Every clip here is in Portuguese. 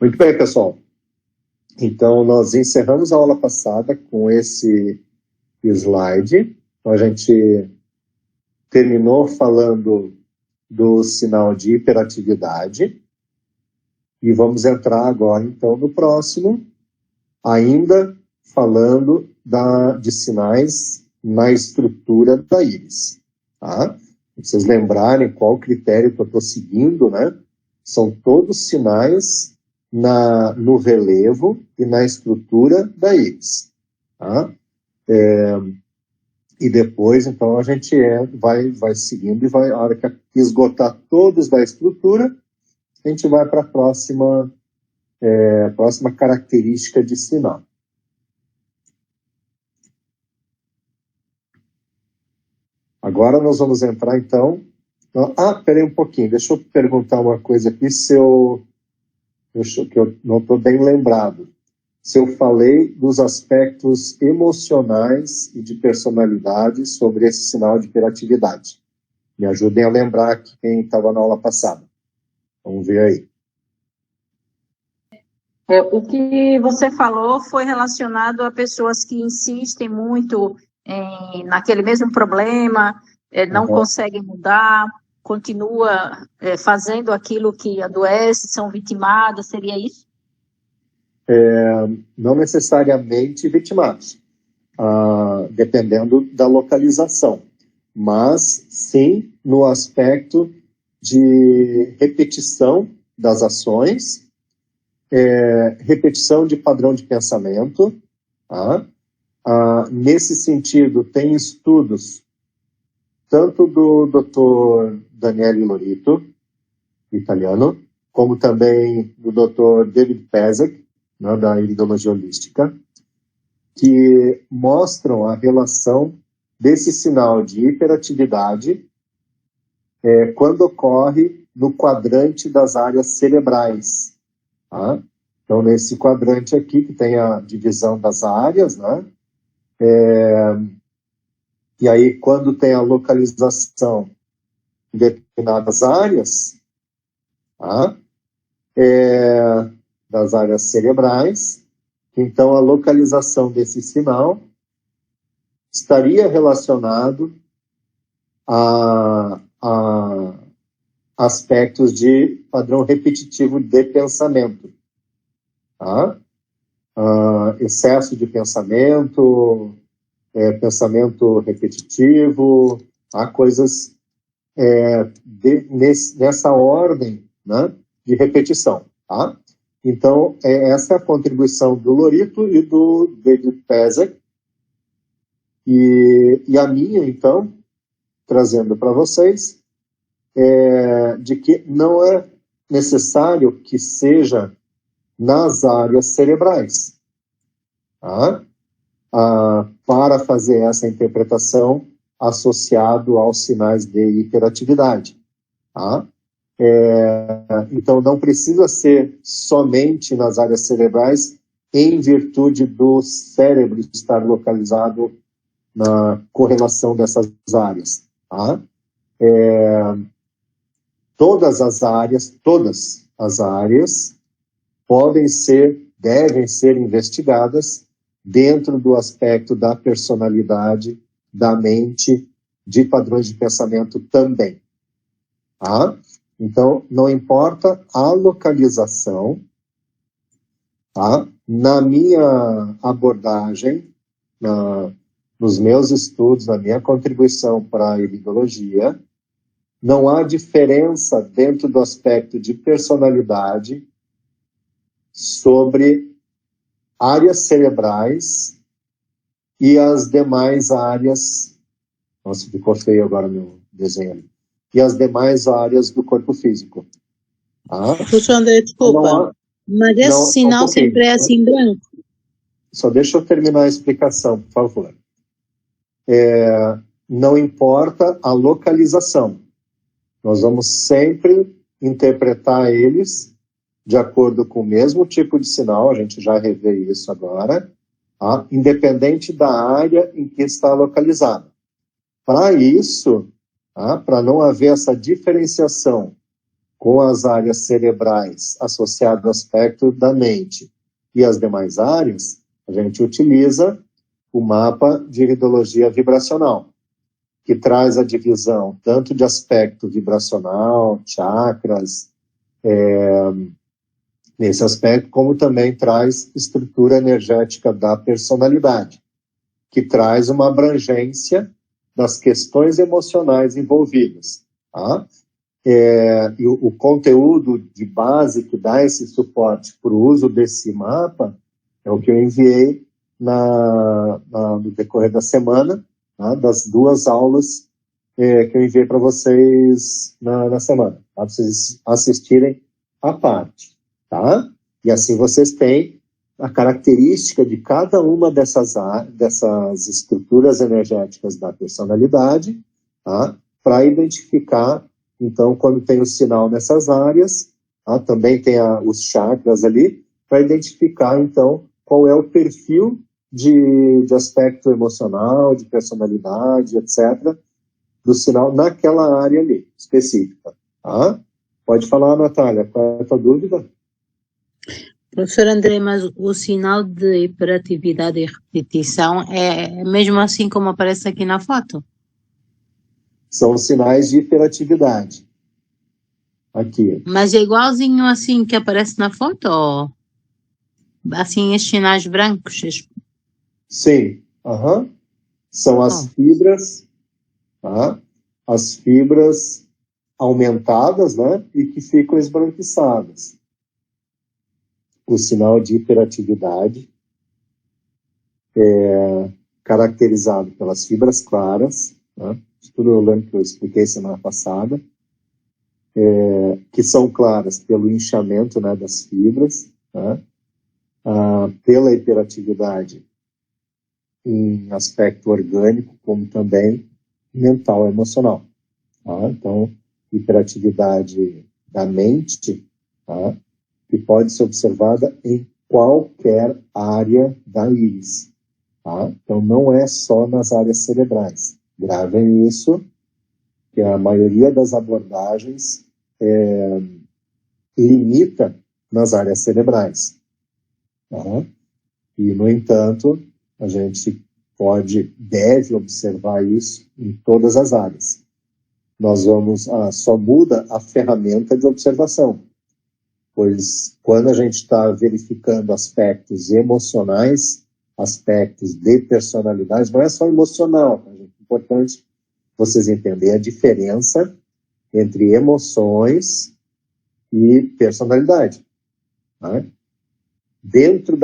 Muito bem, pessoal. Então, nós encerramos a aula passada com esse slide. Então, a gente terminou falando do sinal de hiperatividade. E vamos entrar agora, então, no próximo, ainda falando de sinais na estrutura da íris. Tá? Pra vocês lembrarem qual critério que eu estou seguindo, né? São todos sinais no relevo e na estrutura da íris. Tá? E depois, então, a gente vai seguindo e a hora que esgotar todos da estrutura, a gente vai para a próxima característica de sinal. Agora nós vamos entrar, então... peraí um pouquinho, deixa eu perguntar uma coisa aqui, que eu não estou bem lembrado. Se eu falei dos aspectos emocionais e de personalidade sobre esse sinal de hiperatividade. Me ajudem a lembrar aqui quem estava na aula passada. Vamos ver aí. O que você falou foi relacionado a pessoas que insistem muito naquele mesmo problema, não conseguem mudar, continua fazendo aquilo que adoece, são vitimadas, seria isso? Não necessariamente vitimados, dependendo da localização, mas sim no aspecto de repetição das ações, repetição de padrão de pensamento. Tá? Nesse sentido, tem estudos tanto do Dr. Daniele Lorito, italiano, como também do Dr. David Pezek, né, da iridologia holística, que mostram a relação desse sinal de hiperatividade quando ocorre no quadrante das áreas cerebrais. Tá? Então, nesse quadrante aqui, que tem a divisão das áreas, né? E aí, quando tem a localização em determinadas áreas, tá? Das áreas cerebrais, então a localização desse sinal estaria relacionado a aspectos de padrão repetitivo de pensamento. Tá? Excesso de pensamento, pensamento repetitivo, há coisas nessa ordem, né, de repetição. Tá? Então, essa é a contribuição do Lorito e do David Pezek. E a minha, então, trazendo para vocês, de que não é necessário que seja nas áreas cerebrais, tá? Para fazer essa interpretação associado aos sinais de hiperatividade. Tá? Então, não precisa ser somente nas áreas cerebrais, em virtude do cérebro estar localizado na correlação dessas áreas. Tá? Todas as áreas devem ser investigadas dentro do aspecto da personalidade, da mente, de padrões de pensamento também. Tá? Então, não importa a localização, tá? Na minha abordagem, nos meus estudos, na minha contribuição para a iridologia, não há diferença dentro do aspecto de personalidade sobre áreas cerebrais e as demais áreas... Nossa, ficou feio agora meu desenho ali. E as demais áreas do corpo físico. Tá? Puxa, André, desculpa, mas esse sinal sempre é assim branco? Só deixa eu terminar a explicação, por favor. Não importa a localização. Nós vamos sempre interpretar eles de acordo com o mesmo tipo de sinal, a gente já revê isso agora, tá? Independente da área em que está localizado. Para isso, tá? Para não haver essa diferenciação com as áreas cerebrais associadas ao aspecto da mente e as demais áreas, a gente utiliza o mapa de iridologia vibracional, que traz a divisão tanto de aspecto vibracional, chakras, nesse aspecto, como também traz estrutura energética da personalidade, que traz uma abrangência das questões emocionais envolvidas, tá? E o conteúdo de base que dá esse suporte para o uso desse mapa é o que eu enviei no decorrer da semana, tá? Das 2 aulas que eu enviei para vocês na semana, tá? Para vocês assistirem à parte, tá? E assim vocês têm a característica de cada uma dessas estruturas energéticas da personalidade, tá? Para identificar, então, quando tem o sinal nessas áreas, tá? Também tem os chakras ali, para identificar, então, qual é o perfil de aspecto emocional, de personalidade, etc., do sinal naquela área ali, específica. Tá? Pode falar, Natália, qual é a tua dúvida? Professor André, mas o sinal de hiperatividade e repetição é mesmo assim como aparece aqui na foto? São sinais de hiperatividade. Aqui. Mas é igualzinho assim que aparece na foto? Ou assim, estes sinais brancos? Sim. São as fibras, tá? As fibras aumentadas, né? E que ficam esbranquiçadas. O sinal de hiperatividade é caracterizado pelas fibras claras, né? Tudo eu lembro que eu expliquei semana passada, que são claras pelo inchamento, né, das fibras, né? Pela hiperatividade em aspecto orgânico, como também mental e emocional. Tá? Então, hiperatividade da mente, tá? Que pode ser observada em qualquer área da íris. Tá? Então, não é só nas áreas cerebrais. Gravem isso, que a maioria das abordagens limita nas áreas cerebrais. Tá? E, no entanto, a gente deve observar isso em todas as áreas. Nós só muda a ferramenta de observação, pois quando a gente está verificando aspectos emocionais, aspectos de personalidade, não é só emocional, tá, gente? É importante vocês entenderem a diferença entre emoções e personalidade. Tá? Dentro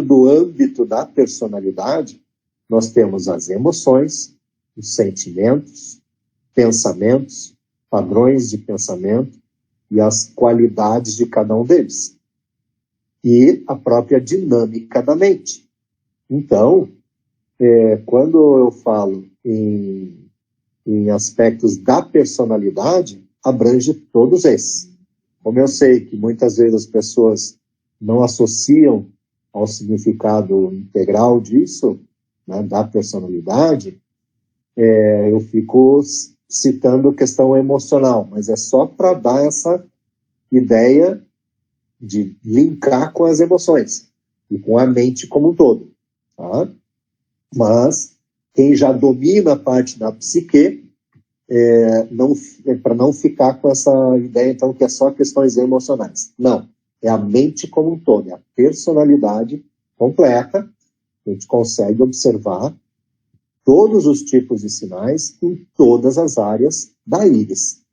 do âmbito da personalidade, nós temos as emoções, os sentimentos, pensamentos, padrões de pensamento e as qualidades de cada um deles. E a própria dinâmica da mente. Então, quando eu falo em aspectos da personalidade, abrange todos esses. Como eu sei que muitas vezes as pessoas não associam ao significado integral disso, né, da personalidade, eu fico citando questão emocional, mas é só para dar essa ideia de linkar com as emoções e com a mente como um todo. Tá? Mas quem já domina a parte da psique, para não ficar com essa ideia, então, que é só questões emocionais. Não. É a mente como um todo, é a personalidade completa. A gente consegue observar todos os tipos de sinais em todas as áreas da íris.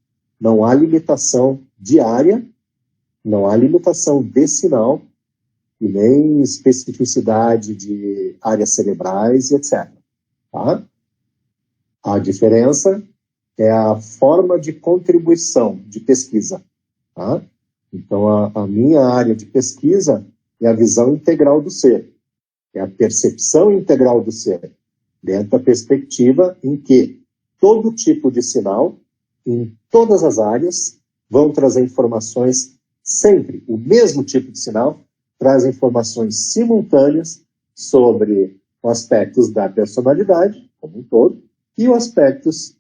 Não há limitação de área, não há limitação de sinal, e nem especificidade de áreas cerebrais, etc. Tá? A diferença é a forma de contribuição de pesquisa. Tá? Então, a minha área de pesquisa é a visão integral do ser, é a percepção integral do ser, dentro da perspectiva em que todo tipo de sinal, em todas as áreas, vão trazer informações sempre. O mesmo tipo de sinal traz informações simultâneas sobre os aspectos da personalidade, como um todo, e os aspectos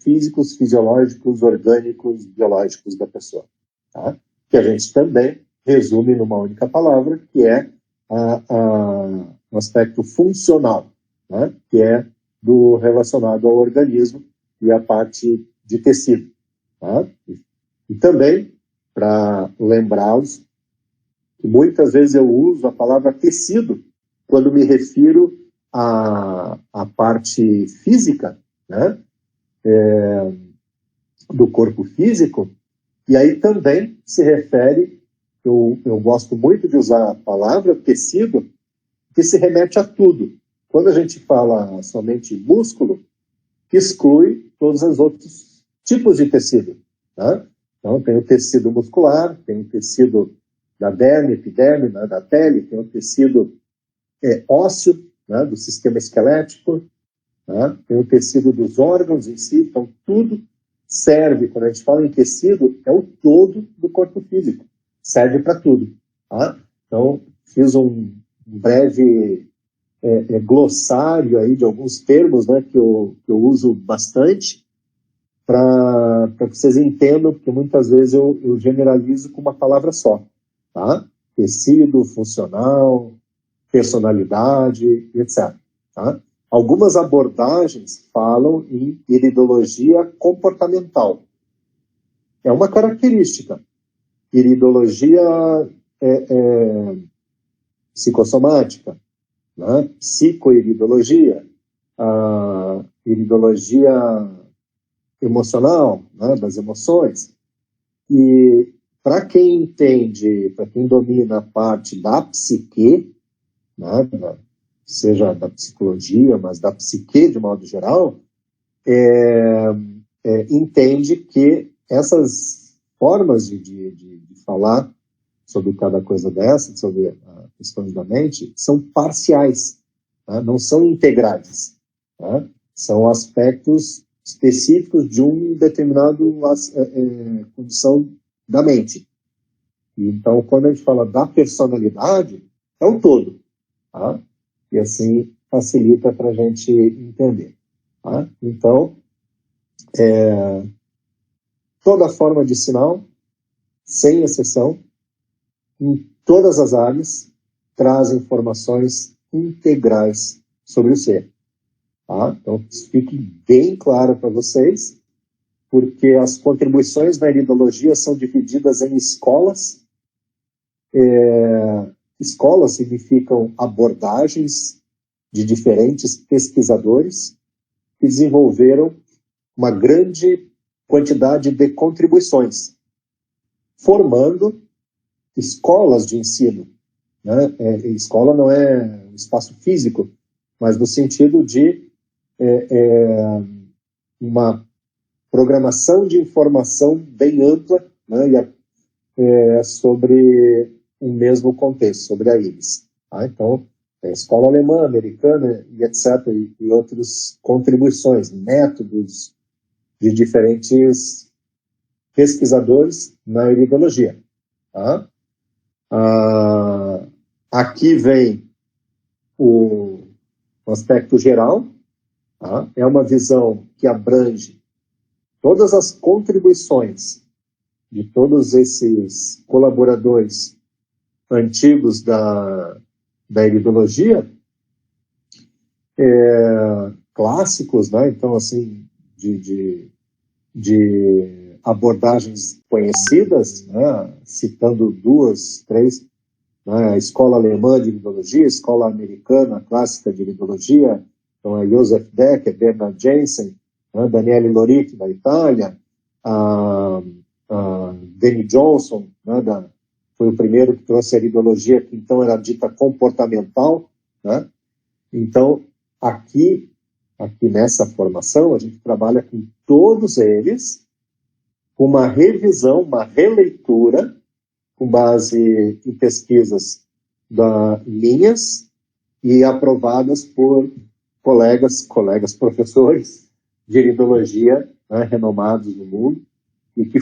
físicos, fisiológicos, orgânicos, biológicos da pessoa. Tá? Que a gente também resume numa única palavra, que é o aspecto funcional, né? Que é relacionado ao organismo e à parte de tecido. Tá? E também, para lembrá-los, que muitas vezes eu uso a palavra tecido quando me refiro à parte física, né? Do corpo físico, e aí também se refere, eu gosto muito de usar a palavra tecido, que se remete a tudo. Quando a gente fala somente músculo, exclui todos os outros tipos de tecido. Tá? Então, tem o tecido muscular, tem o tecido da derme, epiderme, né, da pele, tem o tecido ósseo, né, do sistema esquelético, né, tem o tecido dos órgãos em si, então tudo serve, quando a gente fala em tecido, é o todo do corpo físico, serve para tudo. Tá? Então, fiz um breve glossário aí de alguns termos, né, que eu uso bastante, para que vocês entendam, porque muitas vezes eu generalizo com uma palavra só. Tá? Tecido, funcional, personalidade, etc. Tá? Algumas abordagens falam em iridologia comportamental. É uma característica. Iridologia psicossomática, né? Psicoiridologia, iridologia emocional, né? Das emoções. E para quem entende, para quem domina a parte da psique, né? Seja da psicologia, mas da psique de modo geral, entende que essas formas de falar sobre cada coisa dessa, sobre as questões da mente, são parciais, tá? Não são integrais. Tá? São aspectos específicos de um determinado condição da mente. Então, quando a gente fala da personalidade, é o todo. Tá? E assim facilita para a gente entender. Tá? Então, toda forma de sinal, sem exceção, em todas as áreas, traz informações integrais sobre o ser. Tá? Então, isso fique bem claro para vocês, porque as contribuições na iridologia são divididas em escolas. Escolas significam abordagens de diferentes pesquisadores que desenvolveram uma grande quantidade de contribuições, formando escolas de ensino. Né? Escola não é um espaço físico, mas no sentido de uma programação de informação bem ampla, né? Sobre um mesmo contexto, sobre a íris. Tá? Então, escola alemã, americana, e etc., e outras contribuições, métodos de diferentes pesquisadores na iridologia. Tá? Aqui vem o aspecto geral. Tá? É uma visão que abrange todas as contribuições de todos esses colaboradores antigos da iridologia, clássicos, né? Então, assim, de abordagens conhecidas, né? Citando 2, 3, né? A escola alemã de iridologia, a escola americana clássica de iridologia, então é Joseph Becker, Bernard Jensen, né? Daniele Loritti, da Itália, Danny Johnson, né? Foi o primeiro que trouxe a iridologia, que então era dita comportamental, né? Então, aqui nessa formação, a gente trabalha com todos eles, com uma revisão, uma releitura, com base em pesquisas minhas e aprovadas por colegas professores de iridologia, né, renomados no mundo, e que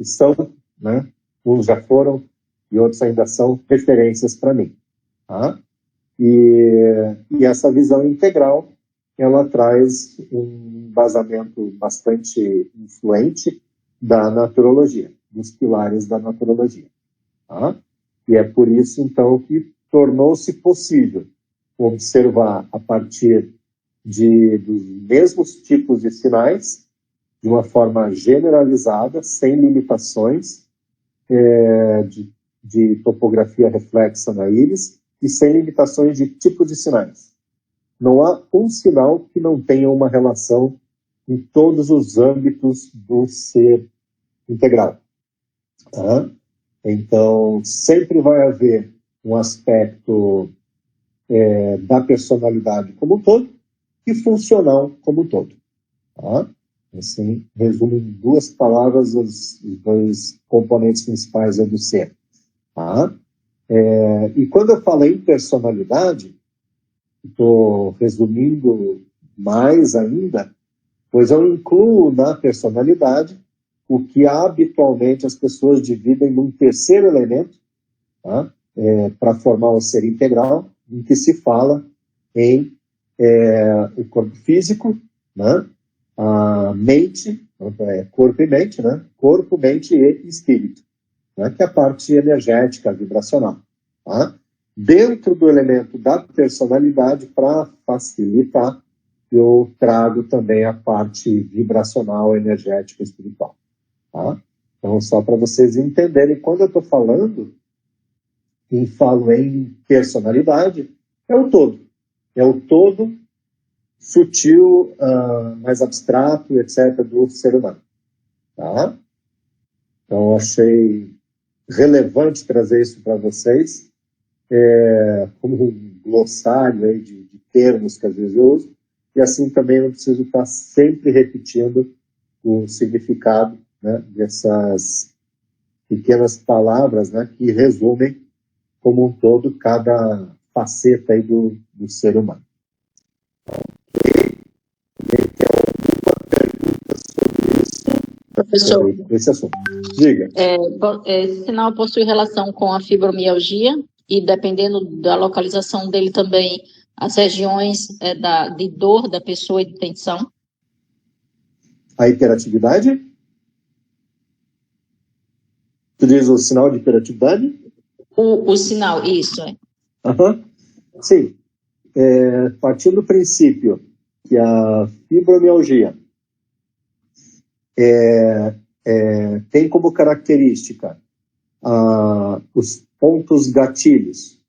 são, né, uns já foram e outros ainda são referências para mim. Tá? E essa visão integral ela traz um embasamento bastante influente da naturologia, dos pilares da naturologia. Tá? E é por isso, então, que tornou-se possível observar a partir dos mesmos tipos de sinais, de uma forma generalizada, sem limitações de topografia reflexa na íris e sem limitações de tipo de sinais. Não há um sinal que não tenha uma relação em todos os âmbitos do ser integral. Tá? Então, sempre vai haver um aspecto da personalidade como um todo e funcional como um todo. Tá? Assim, resumo em 2 palavras os 2 componentes principais do ser. Tá? E quando eu falo em personalidade, estou resumindo mais ainda, pois eu incluo na personalidade o que habitualmente as pessoas dividem num terceiro elemento, tá? Para formar o ser integral, em que se fala em o corpo físico, né? A mente, corpo e mente, né? Corpo, mente e espírito, né? Que é a parte energética, vibracional. Tá? Dentro do elemento da personalidade, para facilitar, eu trago também a parte vibracional, energética e espiritual. Tá? Então, só para vocês entenderem, quando eu estou falando e falo em personalidade, é o todo. É o todo sutil, mais abstrato, etc., do ser humano. Tá? Então, achei relevante trazer isso para vocês, como um glossário aí de termos que às vezes eu uso, e assim também não preciso estar sempre repetindo o significado, né, dessas pequenas palavras, né, que resumem como um todo cada faceta aí do ser humano. Professor, esse assunto. Diga. Esse sinal possui relação com a fibromialgia e, dependendo da localização dele também, as regiões de dor da pessoa e de tensão? A hiperatividade? Tu diz o sinal de hiperatividade? O sinal, isso. Uhum. Sim. Partindo do princípio que a fibromialgia tem como característica os pontos gatilhos,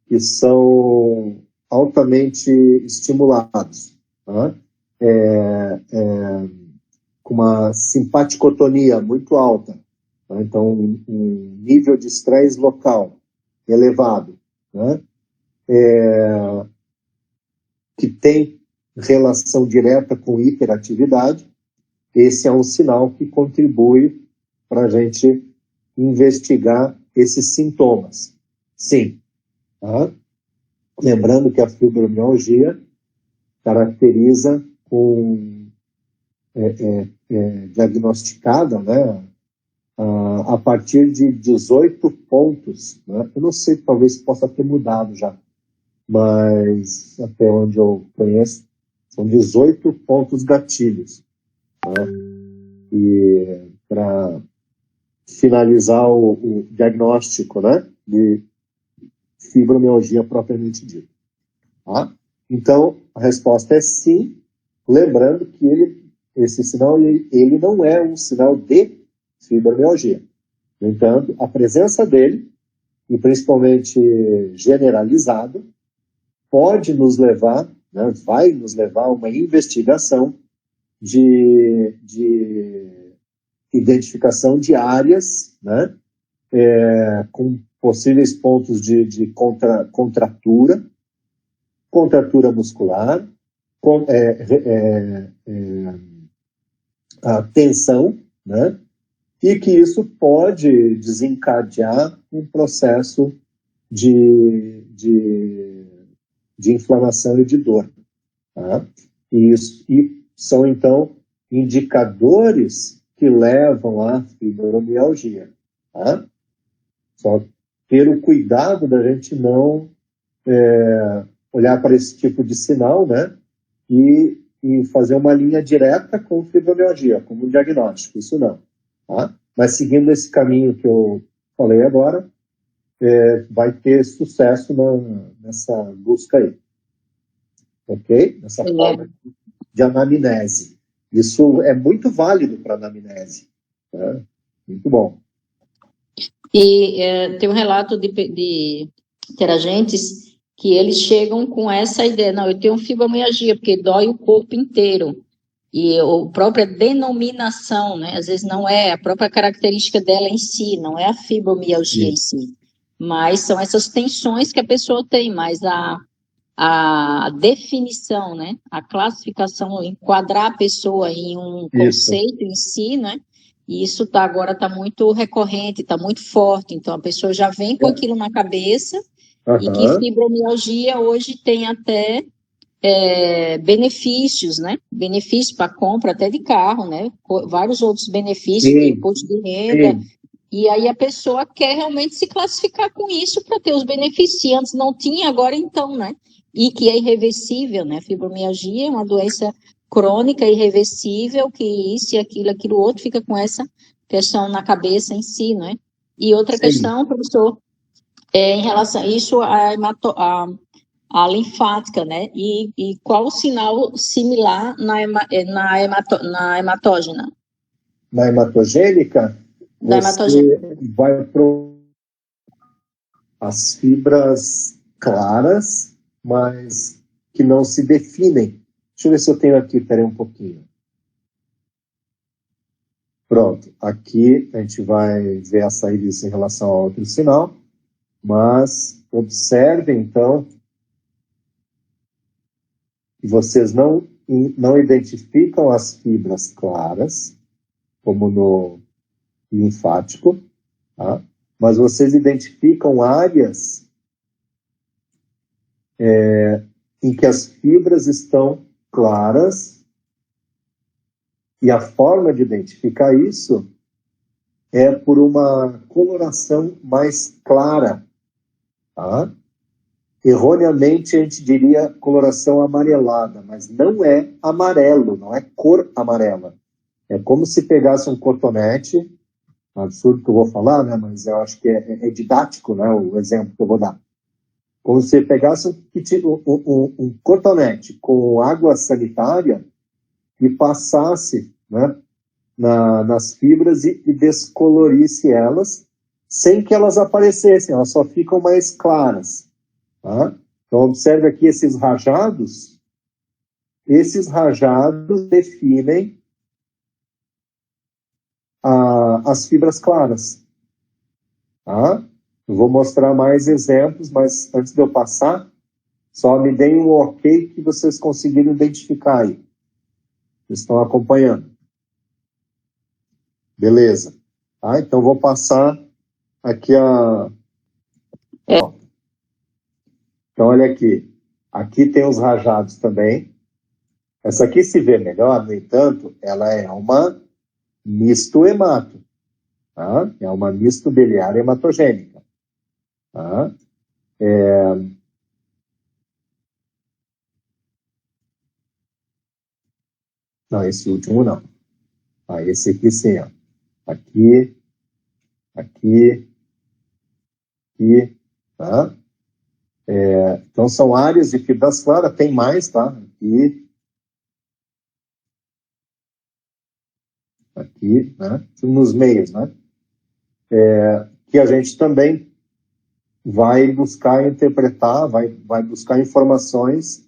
que são altamente estimulados, tá? Com uma simpaticotonia muito alta, tá? Então um nível de estresse local elevado, né? Que tem relação direta com hiperatividade. Esse é um sinal que contribui para a gente investigar esses sintomas. Sim. Tá? Lembrando que a fibromialgia caracteriza diagnosticada, né, a partir de 18 pontos. Né? Eu não sei, talvez possa ter mudado já, mas até onde eu conheço, são 18 pontos gatilhos. Tá? E para finalizar o diagnóstico, né, de fibromialgia propriamente dita. Tá? Então, a resposta é sim, lembrando que esse sinal ele não é um sinal de fibromialgia. No entanto, a presença dele, e principalmente generalizado, pode nos levar, né, vai nos levar a uma investigação de identificação de áreas, né, com possíveis pontos de contratura muscular, a tensão, né, e que isso pode desencadear um processo de inflamação e de dor. Tá? E são, então, indicadores que levam à fibromialgia. Tá? Só ter o cuidado da gente não olhar para esse tipo de sinal, né, e fazer uma linha direta com fibromialgia, como um diagnóstico, isso não. Tá? Mas seguindo esse caminho que eu falei agora, vai ter sucesso nessa busca aí. Ok? Nessa forma de anamnese. Isso é muito válido para anamnese. Tá? Muito bom. E tem um relato de interagentes que eles chegam com essa ideia, não, eu tenho fibromialgia, porque dói o corpo inteiro. E a própria denominação, né, às vezes não é a própria característica dela em si, não é a fibromialgia em si, mas são essas tensões que a pessoa tem, mas a definição, né, a classificação, enquadrar a pessoa em um conceito em si, né, e isso agora está muito recorrente, está muito forte, então a pessoa já vem com aquilo na cabeça, e que fibromialgia hoje tem até benefícios, né? Benefícios para compra até de carro, né? Vários outros benefícios, de imposto de renda. E aí a pessoa quer realmente se classificar com isso para ter os benefícios. Se antes não tinha, agora então, né? E que é irreversível, né? Fibromialgia é uma doença crônica, irreversível, que isso e aquilo outro, fica com essa questão na cabeça em si, né? E outra questão, professor, em relação a isso, a linfática, né? E qual o sinal similar na hematógena? Na hematogênica, você vai para as fibras claras, mas que não se definem. Deixa eu ver se eu tenho aqui, peraí um pouquinho. Pronto, aqui a gente vai ver a saída disso em relação ao outro sinal, mas observe então que vocês não identificam as fibras claras, como no linfático, tá? Mas vocês identificam áreas em que as fibras estão claras, e a forma de identificar isso é por uma coloração mais clara, tá? Erroneamente, a gente diria coloração amarelada, mas não é amarelo, não é cor amarela. É como se pegasse um cotonete, um absurdo que eu vou falar, né? Mas eu acho que é didático, né? O exemplo que eu vou dar. Como se pegasse um cotonete com água sanitária e passasse, né, nas fibras e descolorisse elas, sem que elas aparecessem, elas só ficam mais claras. Tá? Então, observe aqui esses rajados definem as fibras claras. Tá? Eu vou mostrar mais exemplos, mas antes de eu passar, só me deem um ok que vocês conseguiram identificar aí. Vocês estão acompanhando. Beleza. Tá? Então, vou passar aqui Então, olha aqui. Aqui tem os rajados também. Essa aqui se vê melhor, no entanto, ela é uma mistohemato. Tá? É uma mistobiliar hematogênica. Tá? Não, esse último não. Esse aqui sim, ó. Aqui, tá? Então, são áreas de fibras claras, tem mais, tá? Aqui, né? Nos meios, né? Que a gente também vai buscar interpretar, vai buscar informações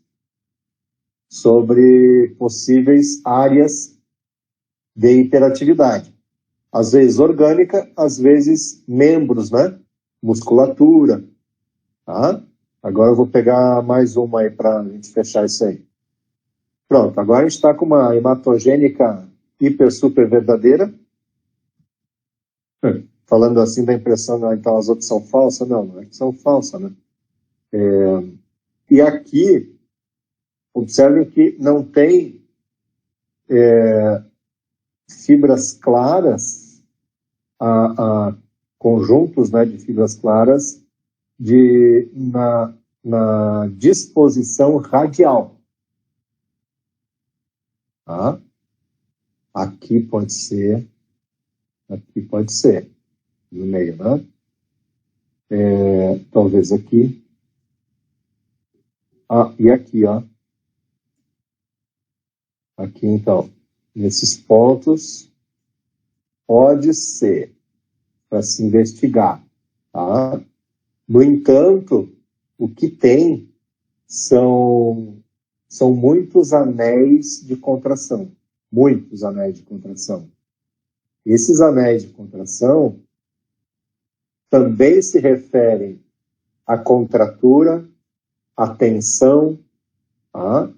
sobre possíveis áreas de hiperatividade. Às vezes orgânica, às vezes membros, né? Musculatura, tá? Agora eu vou pegar mais uma aí para a gente fechar isso aí. Pronto, agora a gente está com uma hematogênica hiper super verdadeira. Falando assim da impressão, então as outras são falsas? Não é que são falsas, né? E aqui, observem que não tem fibras claras, conjuntos, né, de fibras claras na disposição radial. Tá? Aqui pode ser, no meio, né? Talvez aqui. E aqui, ó. Aqui, então, nesses pontos, pode ser para se investigar, tá? No entanto, o que tem são muitos anéis de contração. Muitos anéis de contração. Esses anéis de contração também se referem à contratura, à tensão, tá?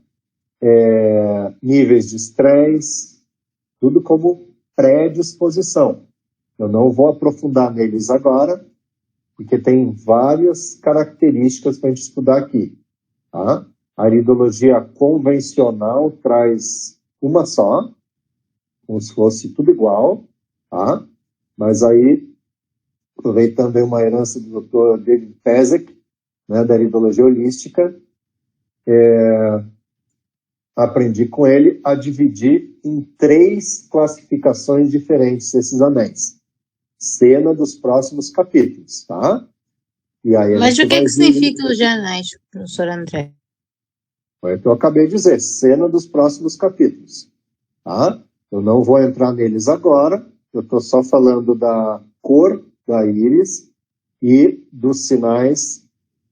Níveis de estresse, tudo como predisposição. Eu não vou aprofundar neles agora, porque tem várias características para a gente estudar aqui. Tá? A iridologia convencional traz uma só, como se fosse tudo igual, tá? Mas aí, aproveitando aí uma herança do Dr. David Pezek, né, da iridologia holística, aprendi com ele a dividir em 3 classificações diferentes esses anéis. Cena dos próximos capítulos, tá? E aí Mas o que é que significa os anéis, professor André? Foi o que eu acabei de dizer, cena dos próximos capítulos, tá? Eu não vou entrar neles agora, eu estou só falando da cor da íris e dos sinais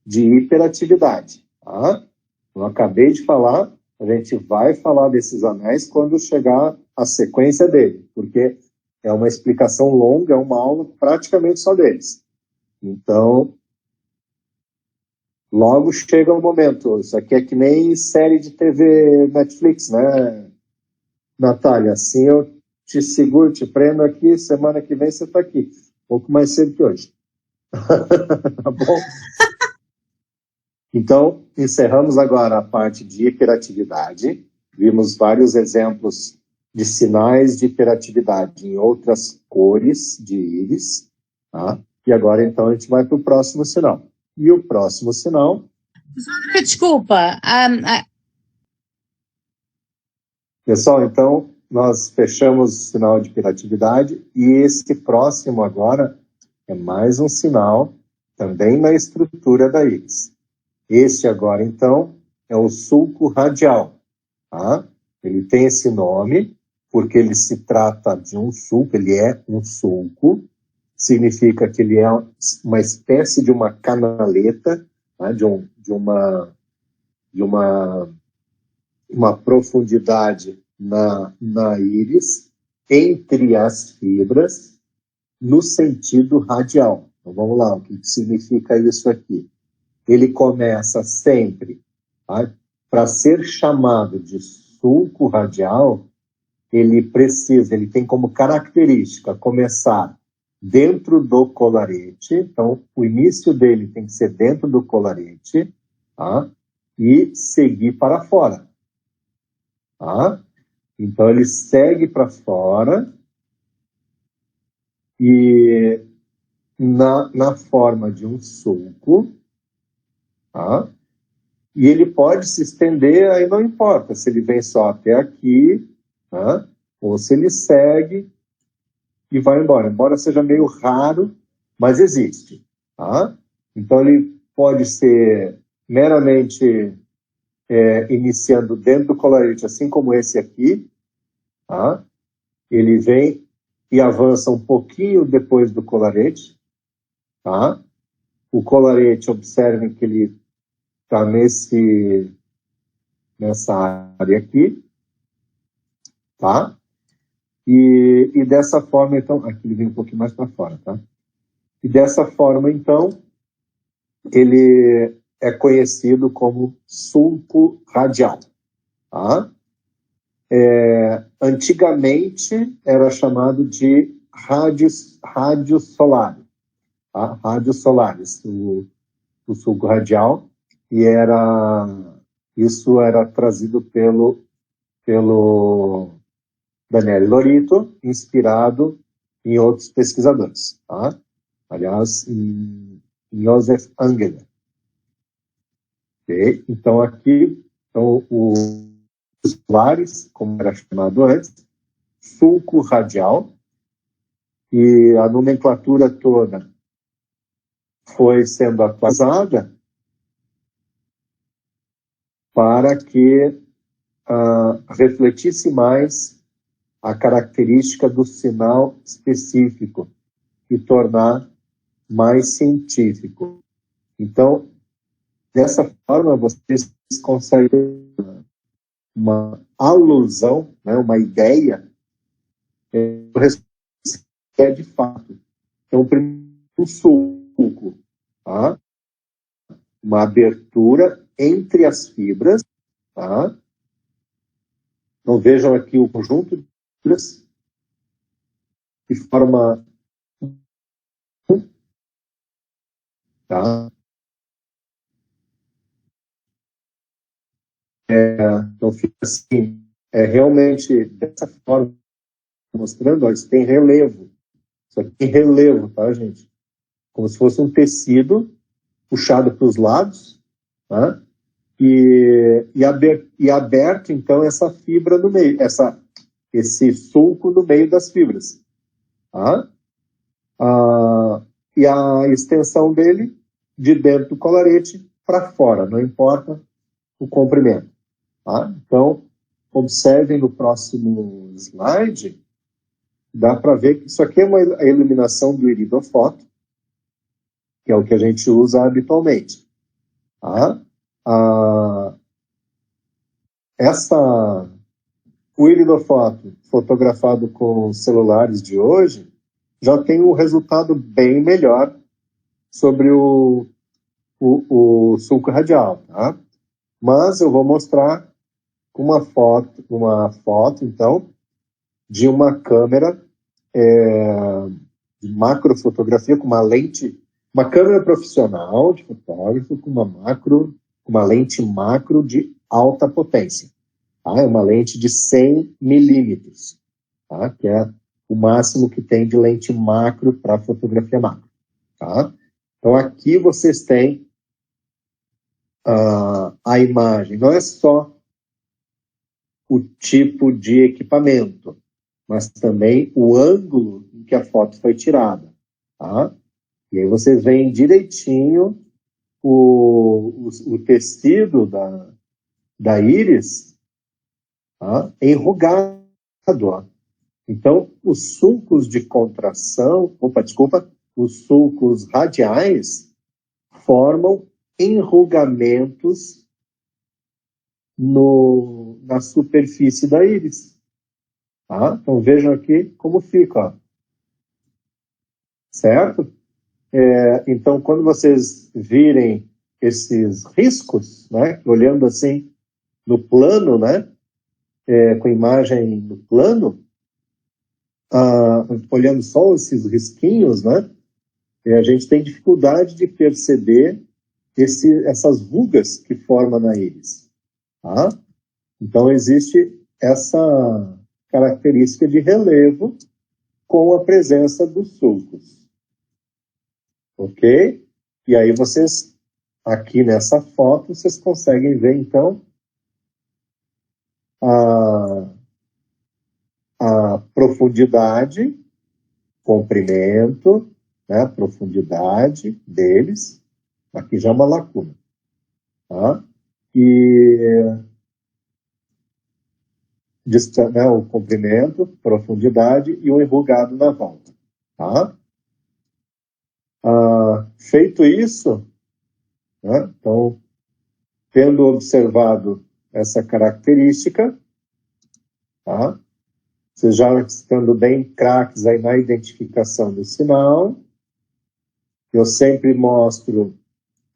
de hiperatividade, tá? Eu acabei de falar, a gente vai falar desses anéis quando chegar a sequência dele, porque é uma explicação longa, é uma aula praticamente só deles. Então, logo chega o momento. Isso aqui é que nem série de TV Netflix, né, Natália? Assim eu te seguro, te prendo aqui, semana que vem você está aqui. Um pouco mais cedo que hoje. Tá bom? Então, encerramos agora a parte de hiperatividade. Vimos vários exemplos de sinais de hiperatividade em outras cores de íris. Tá? E agora, então, a gente vai para o próximo sinal. E o próximo sinal... Desculpa. Pessoal, então, nós fechamos o sinal de hiperatividade e esse próximo agora é mais um sinal, também na estrutura da íris. Esse agora, então, é o sulco radial. Tá? Ele tem esse nome porque ele se trata de um sulco, ele é um sulco, significa que ele é uma espécie de uma canaleta, tá? de uma profundidade na íris, entre as fibras, no sentido radial. Então vamos lá, o que significa isso aqui? Ele começa sempre, tá? Para ser chamado de sulco radial, ele tem como característica começar dentro do colarete, então o início dele tem que ser dentro do colarete, tá? E seguir para fora. Tá? Então ele segue para fora e na forma de um sulco, tá? E ele pode se estender, aí não importa se ele vem só até aqui, tá? Ou se ele segue e vai embora. Embora seja meio raro, mas existe. Tá? Então ele pode ser meramente iniciando dentro do colarete, assim como esse aqui. Tá? Ele vem e avança um pouquinho depois do colarete. Tá? O colarete, observem que ele está nessa área aqui. Tá? E dessa forma, então, aqui ele vem um pouquinho mais para fora, tá? E dessa forma, então, ele é conhecido como sulco radial, tá? Antigamente era chamado de rádio solar, tá? Rádio solares, o sulco radial, e isso era trazido pelo Daniele Lorito, inspirado em outros pesquisadores, tá? Aliás, em Joseph Angeler. Okay? Então, aqui, o solares, como era chamado antes, sulco radial, e a nomenclatura toda foi sendo atualizada para que refletisse mais a característica do sinal específico e tornar mais científico. Então, dessa forma, vocês conseguem ter uma alusão, né, uma ideia do que é de fato. Então, primeiro, um sulco, tá? Uma abertura entre as fibras, tá? Então, vejam aqui o conjunto de fibras que forma, tá? Então, fica assim, realmente dessa forma, mostrando, ó, isso tem relevo. Isso aqui tem relevo, tá, gente? Como se fosse um tecido puxado para os lados, tá? E aberto, então, essa fibra no meio, esse sulco no meio das fibras. Tá? E a extensão dele de dentro do colarete para fora, não importa o comprimento. Tá? Então, observem no próximo slide, dá para ver que isso aqui é a iluminação do iridofoto, que é o que a gente usa habitualmente. Tá? O iridofoto fotografado com celulares de hoje já tem um resultado bem melhor sobre o sulco radial, tá? Mas eu vou mostrar uma foto, então, de uma câmera de macrofotografia com uma câmera profissional de fotógrafo com uma lente macro de alta potência. Tá? É uma lente de 100 milímetros, tá? Que é o máximo que tem de lente macro para fotografia macro. Tá? Então, aqui vocês têm a imagem. Não é só o tipo de equipamento, mas também o ângulo em que a foto foi tirada. Tá? E aí vocês veem direitinho o tecido da íris, tá? Enrugado. Ó. Então, os sulcos de contração, os sulcos radiais formam enrugamentos na superfície da íris. Tá? Então, vejam aqui como fica. Ó. Certo? Então, quando vocês virem esses riscos, né, olhando assim no plano, né, com a imagem no plano, olhando só esses risquinhos, né, a gente tem dificuldade de perceber essas rugas que formam na íris. Tá? Então, existe essa característica de relevo com a presença dos sulcos. Ok? E aí vocês, aqui nessa foto, vocês conseguem ver, então, a profundidade, comprimento, né, a profundidade deles. Aqui já é uma lacuna. Tá? E né, o comprimento, profundidade e o enrugado na volta. Tá? Feito isso, né, então, tendo observado essa característica, tá, vocês já estando bem craques aí na identificação do sinal, eu sempre mostro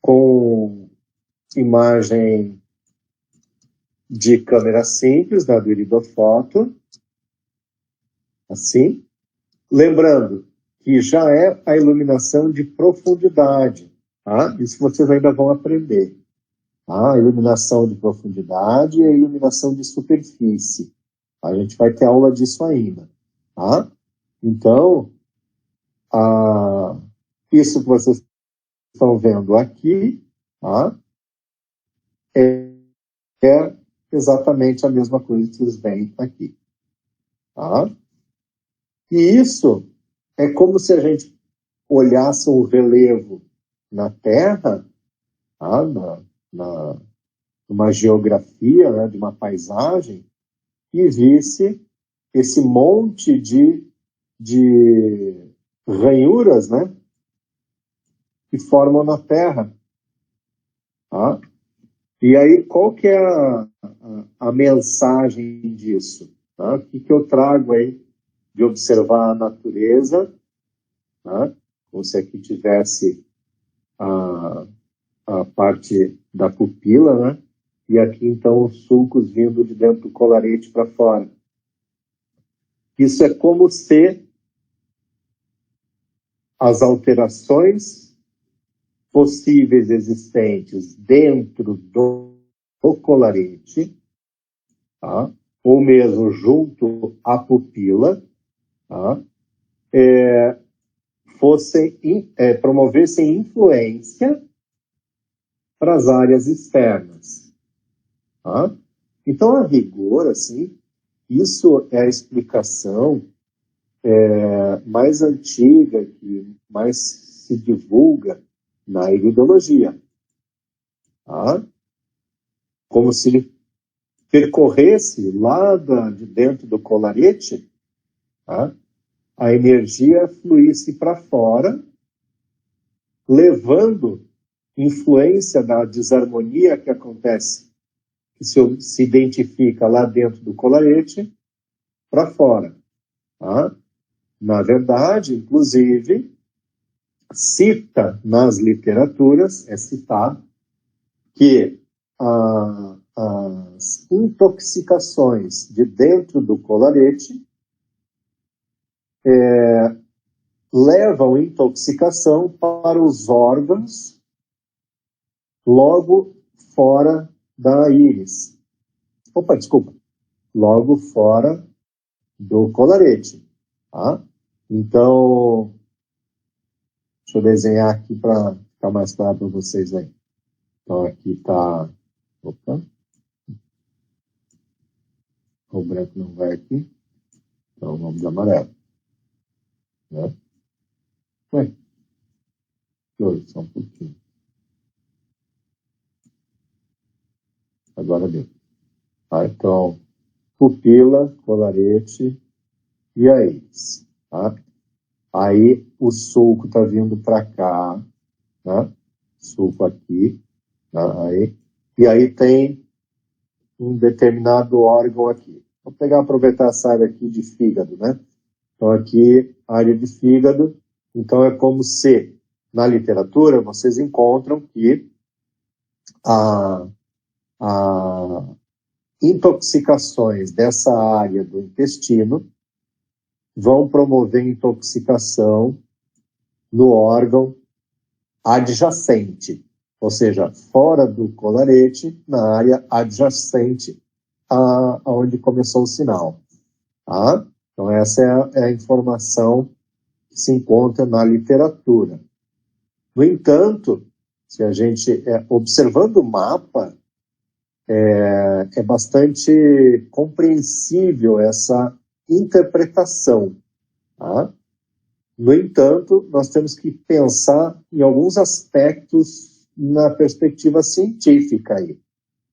com imagem de câmera simples, né, do iridofoto, assim, lembrando que já é a iluminação de profundidade, tá? Isso vocês ainda vão aprender. Tá? A iluminação de profundidade e a iluminação de superfície. A gente vai ter aula disso ainda. Tá? Então, isso que vocês estão vendo aqui, tá? é exatamente a mesma coisa que vocês veem aqui. Tá? E isso é como se a gente olhasse um relevo na Terra, tá? Numa geografia, né, de uma paisagem, e visse esse monte de ranhuras, né, que formam na Terra. Tá? E aí, qual que é a mensagem disso? Tá? O que eu trago aí de observar a natureza, tá? Como se aqui tivesse a parte da pupila, né? E aqui, então, os sulcos vindo de dentro do colarete para fora. Isso é como se as alterações possíveis existentes dentro do colarete, tá? Ou mesmo junto à pupila, tá? Promovessem influência para as áreas externas. Tá? Então, a rigor, assim, isso é a explicação mais antiga, que mais se divulga na iridologia. Tá? Como se percorresse lá de dentro do colarete, tá? A energia fluísse para fora, levando influência da desarmonia que acontece, que se identifica lá dentro do colarete, para fora. Tá? Na verdade, inclusive, cita nas literaturas, é citado, que as intoxicações de dentro do colarete levam intoxicação para os órgãos logo fora da íris. Logo fora do colarete. Tá? Então, deixa eu desenhar aqui para ficar mais claro para vocês aí. Então, aqui está... Opa! O branco não vai aqui. Então, vamos de amarelo. Né? Ué, só um pouquinho. Agora deu. Tá? Então, pupila, colarete e a íris. Tá? Aí o sulco está vindo para cá, né? Sulco aqui. Tá? E aí tem um determinado órgão aqui. Vou aproveitar essa área aqui de fígado, né? Então, aqui, área de fígado. Então, é como se, na literatura, vocês encontram que a intoxicações dessa área do intestino vão promover intoxicação no órgão adjacente, ou seja, fora do colarete, na área adjacente aonde começou o sinal. Tá? Então, essa é a informação que se encontra na literatura. No entanto, se a gente, observando o mapa, é bastante compreensível essa interpretação. Tá? No entanto, nós temos que pensar em alguns aspectos na perspectiva científica aí.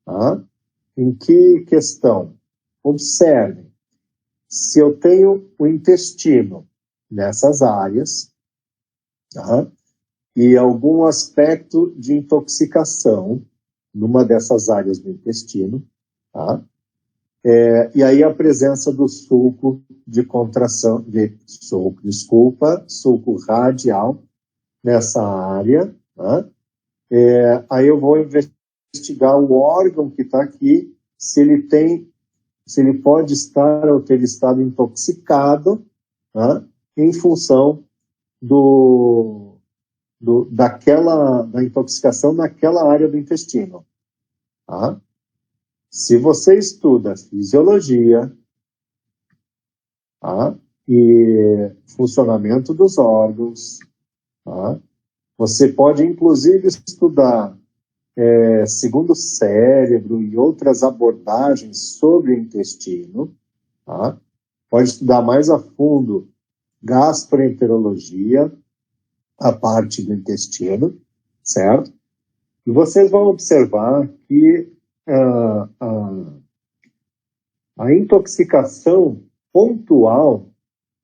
Tá? Em que questão? Observem, se eu tenho o intestino nessas áreas, tá? E algum aspecto de intoxicação numa dessas áreas do intestino, tá? E aí a presença do sulco de contração, sulco radial nessa área, tá? Aí eu vou investigar o órgão que está aqui, se ele pode estar ou ter estado intoxicado, tá? Em função da intoxicação naquela área do intestino. Tá? Se você estuda fisiologia, tá? E funcionamento dos órgãos, tá? Você pode, inclusive, estudar segundo o cérebro e outras abordagens sobre o intestino, tá? Pode estudar mais a fundo gastroenterologia, a parte do intestino, certo? E vocês vão observar que a intoxicação pontual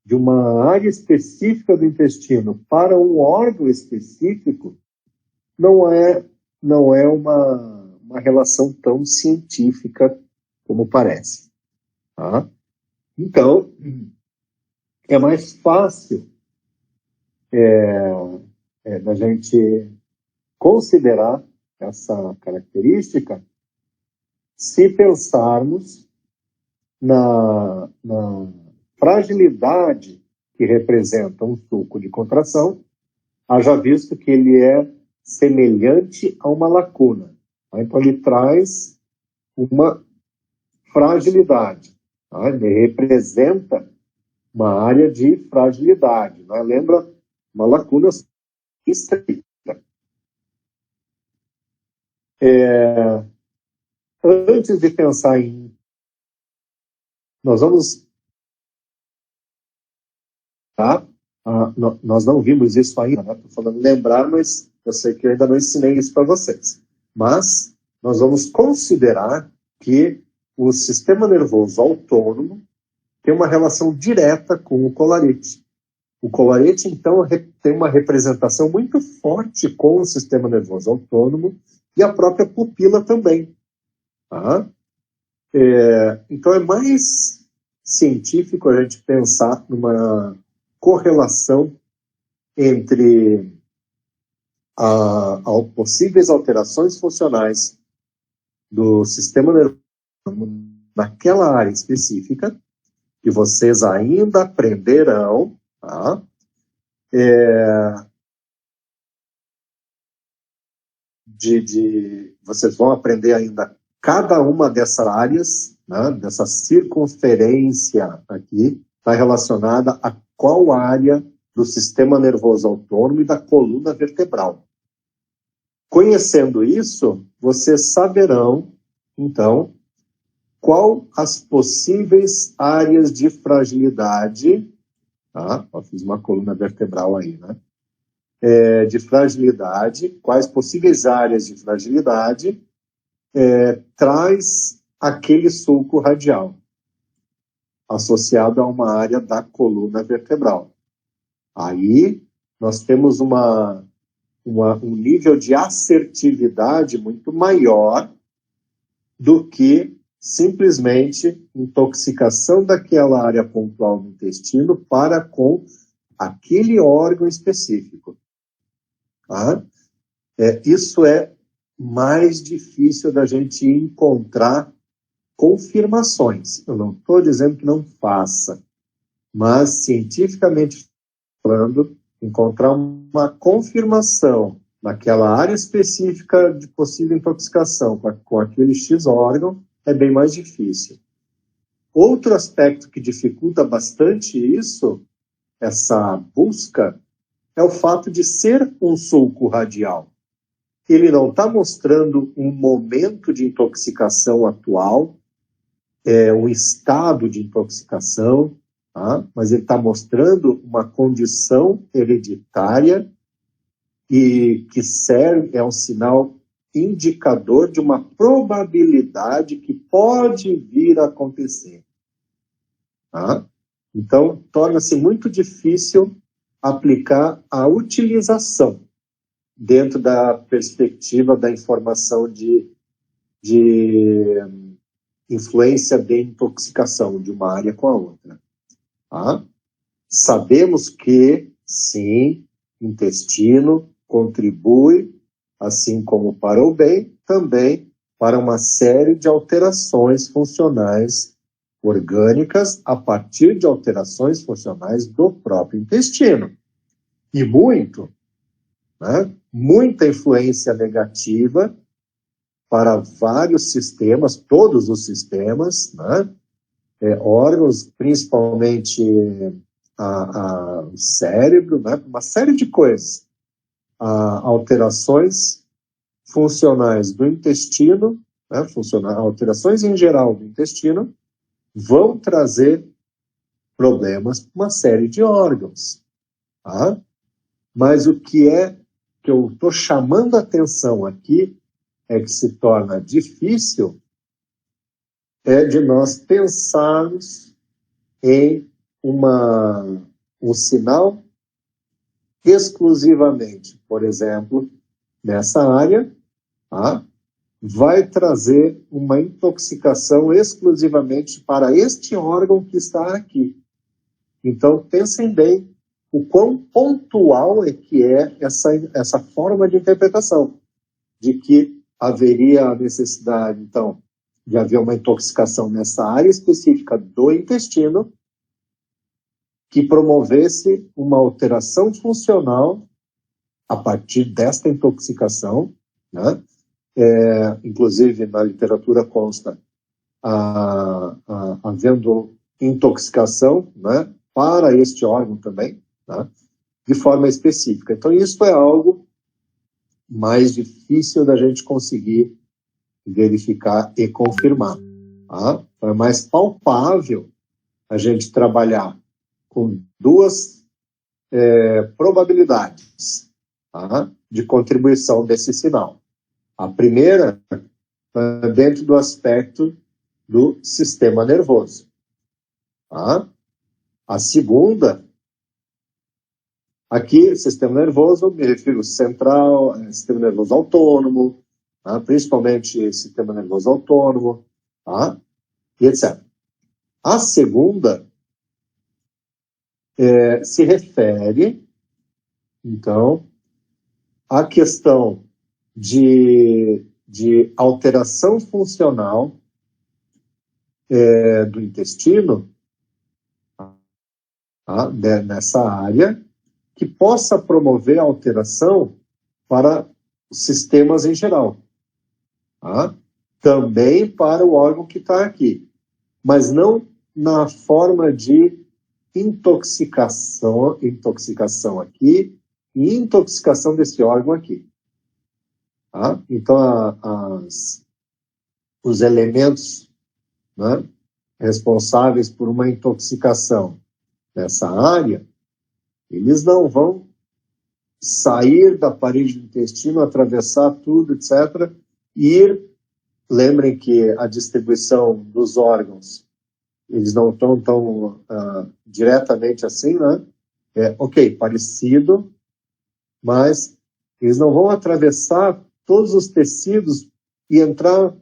de uma área específica do intestino para um órgão específico não é uma relação tão científica como parece. Tá? Então, é mais fácil da gente considerar essa característica se pensarmos na fragilidade que representa um sulco de contração, haja visto que ele é semelhante a uma lacuna. Tá? Então, ele traz uma fragilidade. Tá? Ele representa uma área de fragilidade. Né? Lembra uma lacuna estreita. Antes de pensar em... Nós vamos... Tá? Nós não vimos isso ainda, né? Estou falando lembrar, mas eu sei que eu ainda não ensinei isso para vocês. Mas nós vamos considerar que o sistema nervoso autônomo tem uma relação direta com o colarete. O colarete, então, tem uma representação muito forte com o sistema nervoso autônomo e a própria pupila também. Tá? Então, é mais científico a gente pensar numa correlação entre possíveis alterações funcionais do sistema nervoso naquela área específica, que vocês ainda aprenderão, tá? Vocês vão aprender ainda cada uma dessas áreas, né, dessa circunferência aqui, está relacionada a qual área do sistema nervoso autônomo e da coluna vertebral. Conhecendo isso, vocês saberão, então, qual as possíveis áreas de fragilidade, tá? Eu fiz uma coluna vertebral aí, né? De fragilidade, quais possíveis áreas de fragilidade traz aquele sulco radial, associado a uma área da coluna vertebral. Aí, nós temos um nível de assertividade muito maior do que simplesmente intoxicação daquela área pontual do intestino para com aquele órgão específico. Tá? Isso é mais difícil da gente encontrar confirmações. Eu não estou dizendo que não faça, mas cientificamente falando, encontrar uma confirmação naquela área específica de possível intoxicação com aquele X órgão é bem mais difícil. Outro aspecto que dificulta bastante isso, essa busca, é o fato de ser um sulco radial. Ele não está mostrando um momento de intoxicação atual, um estado de intoxicação, tá? Mas ele está mostrando uma condição hereditária e que é um sinal indicador de uma probabilidade que pode vir a acontecer. Tá? Então, torna-se muito difícil aplicar a utilização dentro da perspectiva da informação de influência de intoxicação de uma área com a outra. Tá? Sabemos que, sim, intestino contribui, assim como para o bem, também para uma série de alterações funcionais orgânicas a partir de alterações funcionais do próprio intestino. E muita influência negativa para vários sistemas, todos os sistemas, né? Órgãos, principalmente o cérebro, né? Uma série de coisas. Alterações funcionais do intestino, né, alterações em geral do intestino, vão trazer problemas para uma série de órgãos. Tá? Mas o que eu estou chamando a atenção aqui é que se torna difícil é de nós pensarmos em um sinal exclusivamente, por exemplo, nessa área, tá? Vai trazer uma intoxicação exclusivamente para este órgão que está aqui. Então, pensem bem o quão pontual é que é essa forma de interpretação, de que haveria a necessidade, então, de haver uma intoxicação nessa área específica do intestino que promovesse uma alteração funcional a partir desta intoxicação, né? Inclusive, na literatura consta havendo intoxicação, né, para este órgão também, tá? De forma específica. Então, isso é algo mais difícil da gente conseguir verificar e confirmar. Tá? Então, é mais palpável a gente trabalhar com duas probabilidades, tá, de contribuição desse sinal. A primeira, dentro do aspecto do sistema nervoso. Tá? A segunda, aqui, sistema nervoso, me refiro central, sistema nervoso autônomo, tá? Principalmente sistema nervoso autônomo, tá? E etc. A segunda se refere, então, à questão de alteração funcional do intestino, tá? Nessa área, que possa promover alteração para os sistemas em geral. Tá? Também para o órgão que está aqui. Mas não na forma de intoxicação aqui e intoxicação desse órgão aqui. Tá? Então, os elementos, né, responsáveis por uma intoxicação nessa área, eles não vão sair da parede do intestino, atravessar tudo, etc., e lembrem que a distribuição dos órgãos, eles não estão tão diretamente assim, né? Ok, parecido, mas eles não vão atravessar todos os tecidos e entrar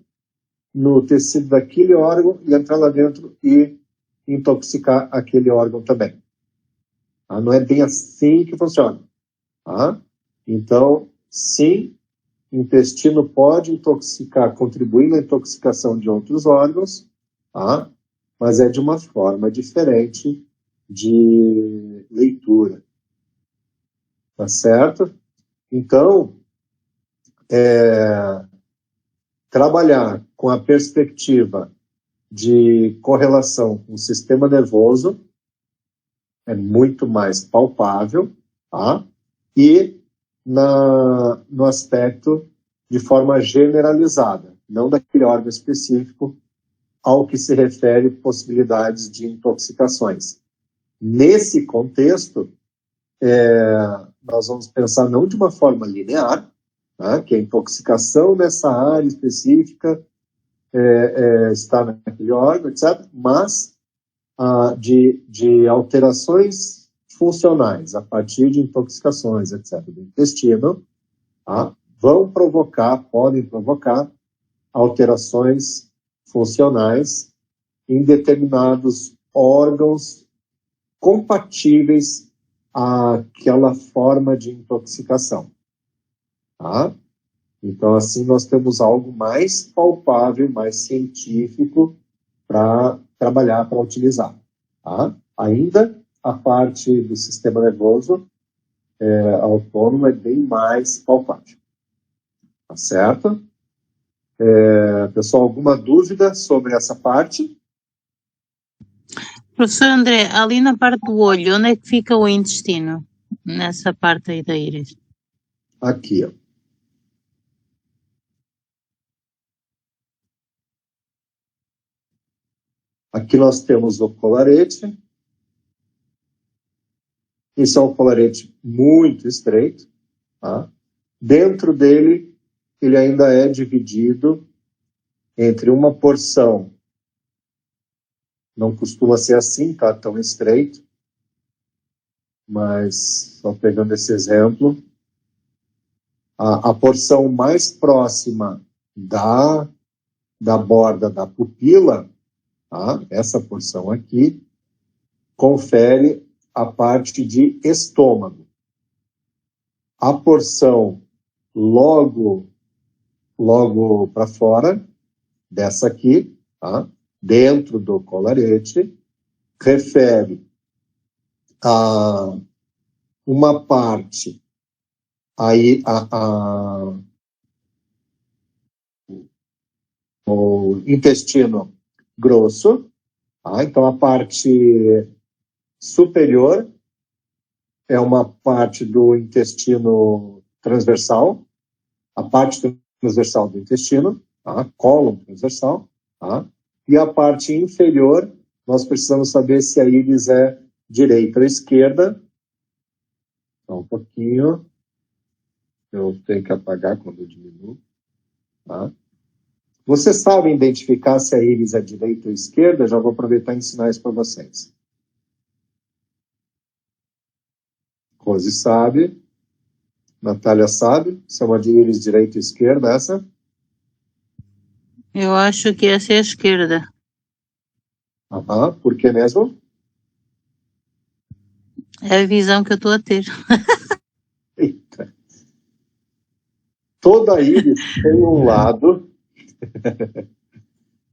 no tecido daquele órgão e entrar lá dentro e intoxicar aquele órgão também. Tá? Não é bem assim que funciona. Tá? Então, sim, o intestino pode intoxicar, contribuir na intoxicação de outros órgãos, tá? Mas é de uma forma diferente de leitura. Tá certo? Então, trabalhar com a perspectiva de correlação com o sistema nervoso é muito mais palpável, tá? E no aspecto de forma generalizada, não daquele órgão específico ao que se refere possibilidades de intoxicações. Nesse contexto, nós vamos pensar não de uma forma linear, tá? Que a intoxicação nessa área específica está naquele órgão, etc., mas de alterações funcionais a partir de intoxicações, etc., do intestino, tá? Podem provocar alterações funcionais em determinados órgãos compatíveis àquela forma de intoxicação. Tá? Então, assim, nós temos algo mais palpável, mais científico para trabalhar, para utilizar. Tá? Ainda a parte do sistema nervoso autônomo é bem mais palpável. Tá certo? Pessoal, alguma dúvida sobre essa parte? Professor André, ali na parte do olho, onde é que fica o intestino? Nessa parte aí da íris. Aqui, ó. Aqui nós temos o colarete. Esse é um colarete muito estreito. Tá? Dentro dele, ele ainda é dividido entre uma porção, não costuma ser assim, tá? Tão estreito, mas só pegando esse exemplo, a porção mais próxima da borda da pupila, tá? Essa porção aqui, confere a parte de estômago. A porção logo para fora, dessa aqui, tá? Dentro do colarete, refere a uma parte, aí o intestino grosso, tá? Então a parte superior é uma parte do intestino transversal, a parte transversal do intestino, tá? Cólon transversal, tá? E a parte inferior, nós precisamos saber se a íris é direita ou esquerda. Só um pouquinho. Eu tenho que apagar quando eu diminuo. Tá? Vocês sabem identificar se a íris é direita ou esquerda? Já vou aproveitar e ensinar isso para vocês. Rose sabe. Natália sabe. Se é uma de íris direita ou esquerda, essa? Eu acho que essa é a esquerda. Por que mesmo? É a visão que eu estou a ter. Eita. Toda íris tem um lado.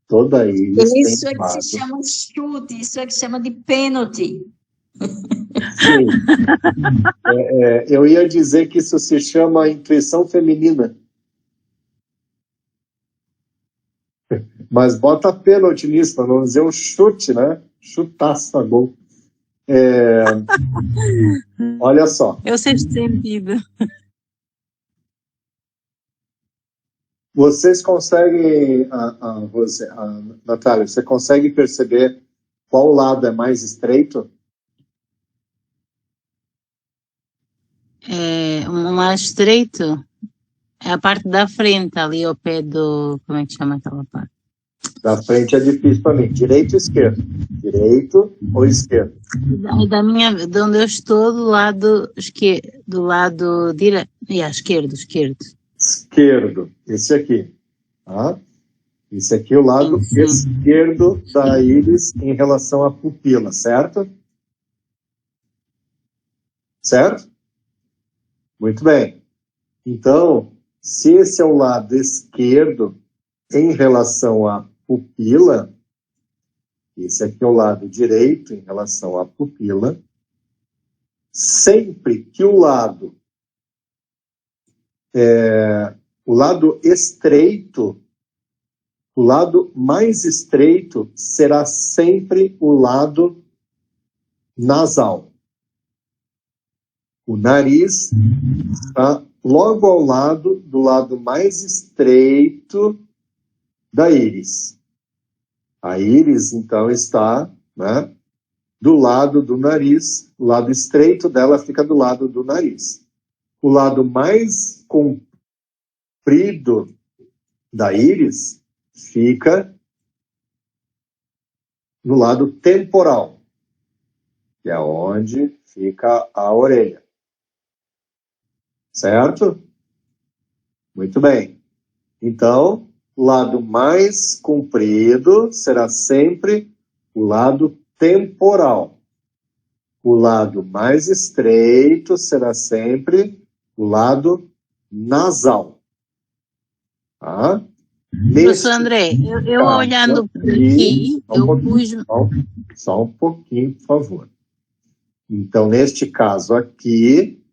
Toda íris Isso tem é um que lado. se chama chute, isso é que se chama de pênalti. Sim. Eu ia dizer que isso se chama intuição feminina. Mas bota pênalti nisso, para não dizer um chute, né? Chutaço a gol. Olha só. É o sexto sentido. Vocês conseguem, Natália, você consegue perceber qual lado é mais estreito? O mais estreito é a parte da frente, ali ao pé do... Como é que chama aquela parte? Da frente é difícil para mim. Direito ou esquerdo? Direito ou esquerdo? De onde eu estou, do lado esquerdo, do lado direito. Esquerdo. Esquerdo. Esse aqui. Tá? Esse aqui é o lado esquerdo da íris em relação à pupila, certo? Certo? Muito bem. Então, se esse é o lado esquerdo em relação à pupila, esse aqui é o lado direito em relação à pupila, sempre que o lado estreito, o lado mais estreito será sempre o lado nasal. O nariz está logo ao lado do lado mais estreito da íris. A íris, então, está, né, do lado do nariz, o lado estreito dela fica do lado do nariz. O lado mais comprido da íris fica no lado temporal, que é onde fica a orelha. Certo? Muito bem. Então, o lado mais comprido será sempre o lado temporal. O lado mais estreito será sempre o lado nasal. Tá? Professor André, eu olhando por aqui, Só um pouquinho, por favor. Então, neste caso aqui,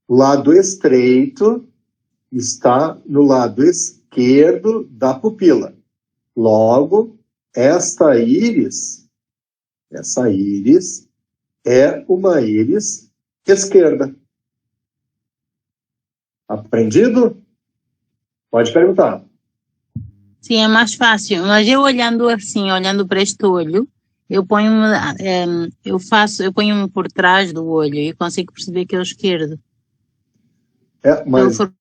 o lado estreito está no lado esquerdo da pupila. Logo, essa íris é uma íris esquerda. Aprendido? Pode perguntar. Sim, é mais fácil. Mas eu olhando assim, olhando para este olho, eu ponho-me por trás do olho e consigo perceber que é o esquerdo. Pelo Mas formato.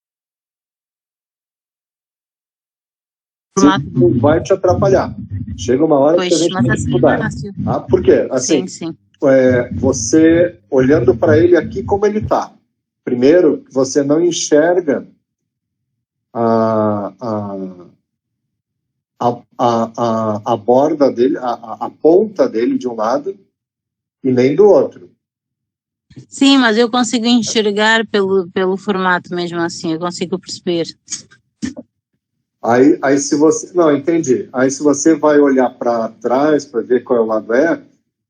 não vai te atrapalhar. Chega uma hora que a Pois, gente mas tem que assim é mudar. fácil. Tá? Por quê? Assim, Sim. você olhando para ele aqui como ele está. Primeiro, você não enxerga a borda dele, a ponta dele de um lado e nem do outro. Sim, mas eu consigo enxergar pelo formato mesmo assim, eu consigo perceber. Aí se você... Não, entendi. Aí se você vai olhar para trás para ver qual é o lado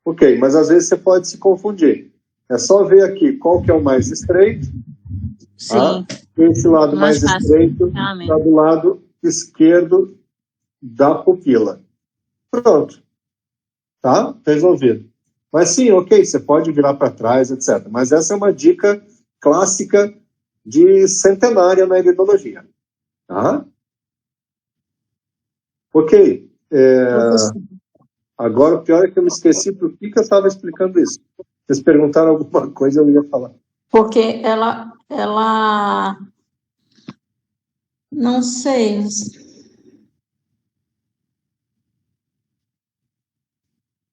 ok, mas às vezes você pode se confundir. É só ver aqui qual que é o mais estreito. Sim. Tá? Esse lado mais estreito está do lado esquerdo da pupila. Pronto. Tá? Resolvido. Mas sim, ok, você pode virar para trás, etc. Mas essa é uma dica clássica de centenária na iridologia. Tá? Ok. Agora, o pior é que eu me esqueci por que eu estava explicando isso. Vocês perguntaram alguma coisa, eu ia falar. Porque ela não sei.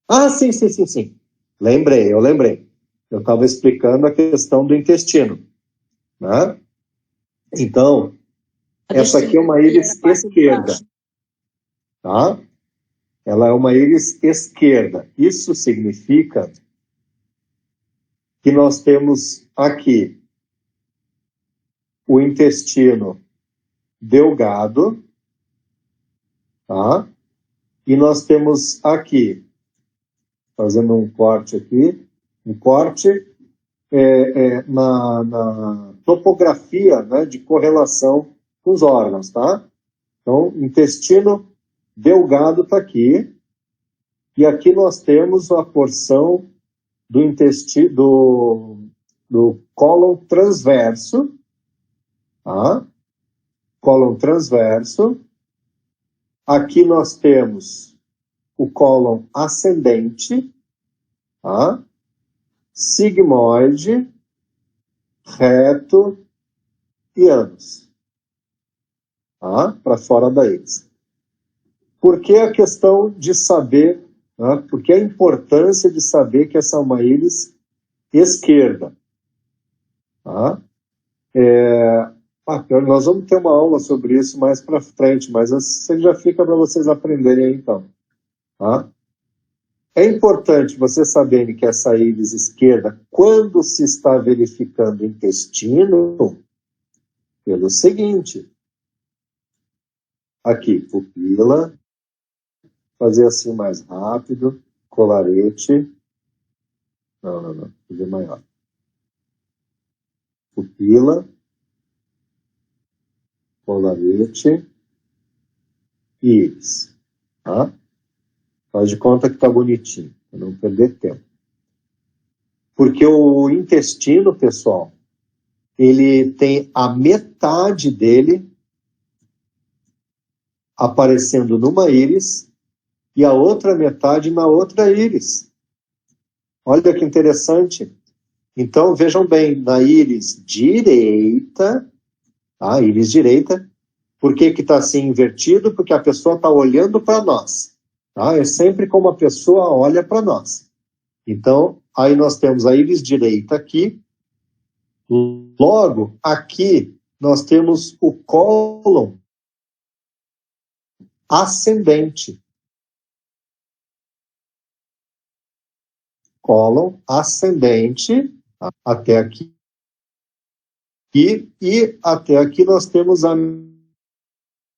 Ah, sim. Eu lembrei. Eu estava explicando a questão do intestino. Né? Então, essa aqui é uma íris esquerda. Tá? Ela é uma íris esquerda. Isso significa que nós temos aqui o intestino delgado, tá? E nós temos aqui, fazendo um corte aqui, na topografia, né, de correlação com os órgãos, tá? Então, intestino delgado está aqui, e aqui nós temos a porção do intestino, do cólon transverso, tá? Cólon transverso. Aqui nós temos o cólon ascendente, tá? Sigmoide, reto e ânus, tá? Para fora da íris. Por que a questão de saber, né? Por que a importância de saber que essa é uma íris esquerda? Tá? Nós vamos ter uma aula sobre isso mais para frente, mas isso já fica para vocês aprenderem aí, então. Tá? É importante vocês saberem que essa íris esquerda, quando se está verificando o intestino, pelo seguinte, aqui, pupila, fazer assim mais rápido, colarete, não, fazer maior. Pupila, colarete e íris, tá? Faz de conta que está bonitinho, para não perder tempo. Porque o intestino, pessoal, ele tem a metade dele aparecendo numa íris e a outra metade na outra íris. Olha que interessante. Então, vejam bem, na íris direita, tá? Íris direita, por que está assim invertido? Porque a pessoa está olhando para nós. Tá? É sempre como a pessoa olha para nós. Então, aí nós temos a íris direita aqui. Logo, aqui, nós temos o cólon ascendente. Cólon ascendente, até aqui. E até aqui nós temos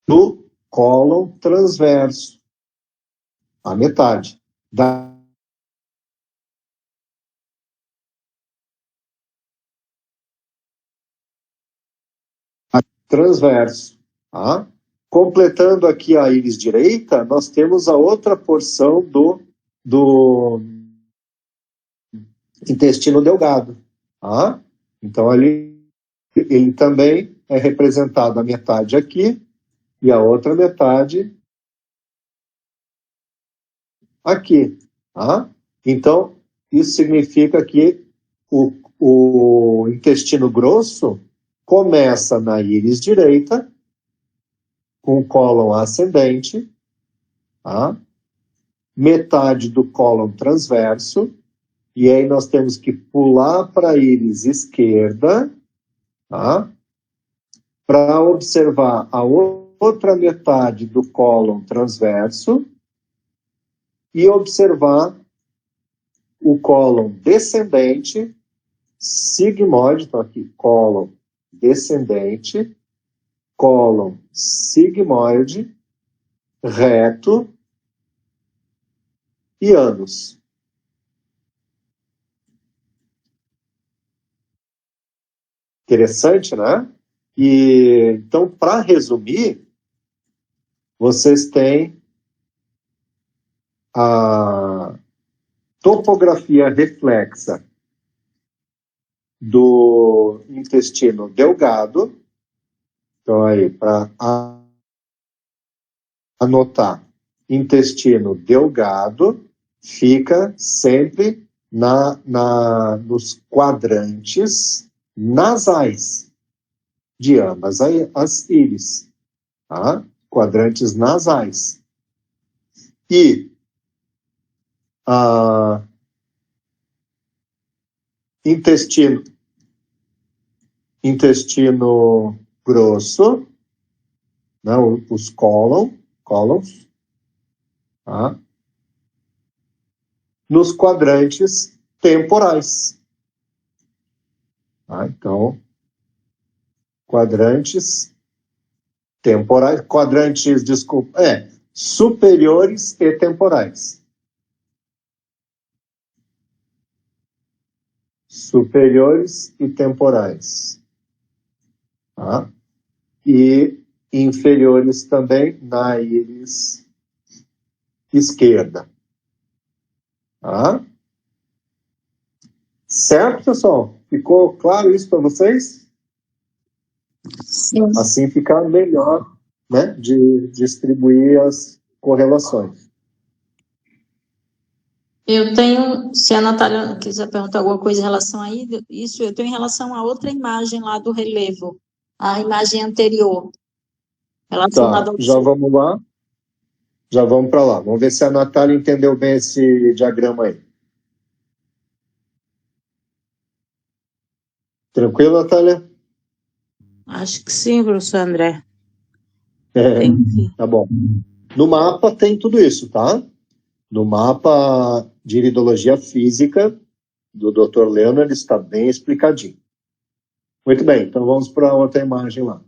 do cólon transverso. A metade. Transverso. Tá? Completando aqui a íris direita, nós temos a outra porção do intestino delgado. Tá? Então, ali, ele também é representado a metade aqui e a outra metade aqui. Tá? Então, isso significa que o intestino grosso começa na íris direita, com o cólon ascendente, tá? Metade do cólon transverso, e aí nós temos que pular para a íris esquerda, tá? Para observar a outra metade do cólon transverso e observar o cólon descendente, sigmoide, então aqui, cólon descendente, cólon sigmoide, reto e ânus. Interessante, né? E então, para resumir, vocês têm a topografia reflexa do intestino delgado. Então, aí, para anotar, intestino delgado fica sempre nos quadrantes nasais de ambas as íris, tá? Quadrantes nasais. E intestino grosso, né, os cólons, tá? Nos quadrantes temporais. Tá? Então, quadrantes temporais, superiores e temporais. Superiores e temporais. Tá? E inferiores também na íris esquerda. Tá? Certo, pessoal? Ficou claro isso para vocês? Sim. Assim fica melhor, né, de distribuir as correlações. Eu tenho, se a Natália quiser perguntar alguma coisa em relação a isso, eu tenho em relação a outra imagem lá do relevo, a imagem anterior. Tá, já vamos lá. Já vamos para lá. Vamos ver se a Natália entendeu bem esse diagrama aí. Tranquilo, Natália? Acho que sim, professor André. Tá bom. No mapa tem tudo isso, tá? No mapa de iridologia física do Dr. Leonard está bem explicadinho. Muito bem, então vamos para outra imagem lá.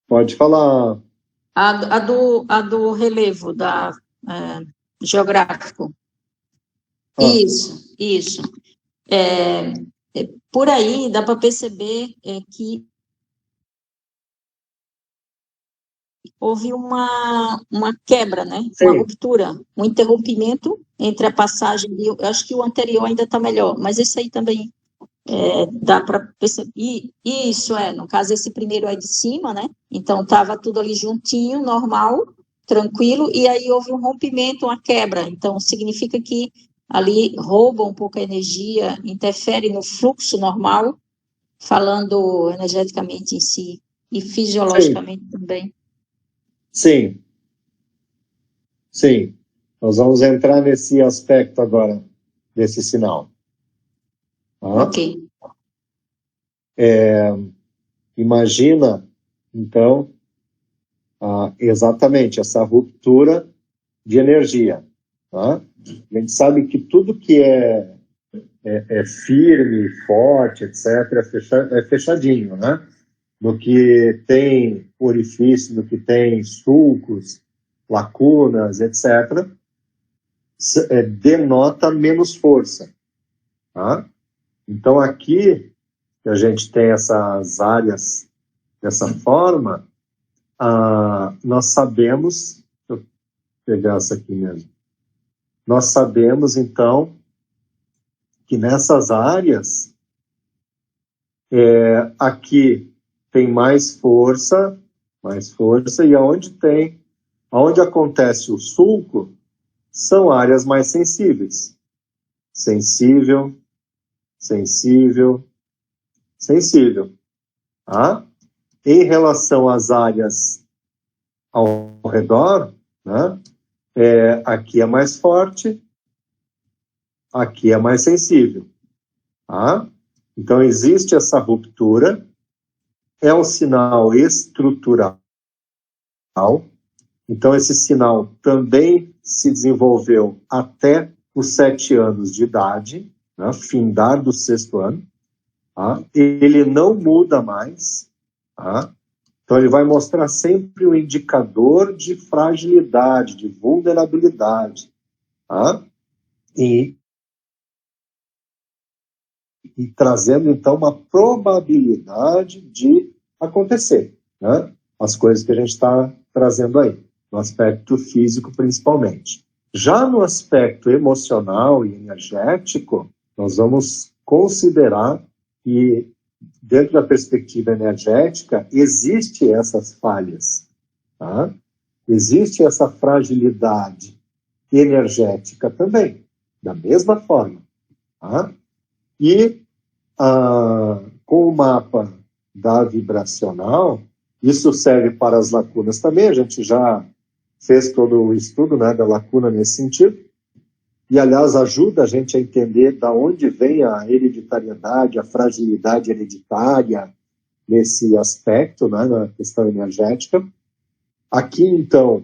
Pode falar. A do relevo, geográfico. Isso. Por aí dá para perceber que houve uma quebra, né? Sim. Uma ruptura, um interrompimento entre a passagem, eu acho que o anterior ainda está melhor, mas esse aí também dá para perceber. E isso no caso, esse primeiro é de cima, né? Então estava tudo ali juntinho, normal, tranquilo, e aí houve um rompimento, uma quebra. Então significa que ali rouba um pouco a energia, interfere no fluxo normal, falando energeticamente em si, e fisiologicamente também. Sim. Nós vamos entrar nesse aspecto agora, desse sinal. Tá? Ok. Imagina, então, exatamente essa ruptura de energia. Tá? A gente sabe que tudo que é firme, forte, etc., é fechadinho, né? No que tem orifício, no que tem sulcos, lacunas, etc., denota menos força. Tá? Então, aqui, que a gente tem essas áreas dessa forma, nós sabemos, deixa eu pegar essa aqui mesmo, nós sabemos, então, que nessas áreas, aqui tem mais força, e aonde acontece o sulco, são áreas mais sensíveis. Sensível, tá? Em relação às áreas ao redor, né, aqui é mais forte, aqui é mais sensível. Tá? Então, existe essa ruptura, é um sinal estrutural. Então, esse sinal também se desenvolveu até os 7 anos de idade, né, findar do 6º ano. Tá? Ele não muda mais. Tá? Então, ele vai mostrar sempre um indicador de fragilidade, de vulnerabilidade. Tá? E trazendo, então, uma probabilidade de acontecer, né? As coisas que a gente está trazendo aí, no aspecto físico, principalmente. Já no aspecto emocional e energético, nós vamos considerar que, dentro da perspectiva energética, existe essas falhas, tá? Existe essa fragilidade energética também, da mesma forma, tá? E com o mapa da vibracional, isso serve para as lacunas também, a gente já fez todo o estudo, né, da lacuna nesse sentido, e aliás ajuda a gente a entender da onde vem a hereditariedade, a fragilidade hereditária nesse aspecto, né, na questão energética. Aqui, então,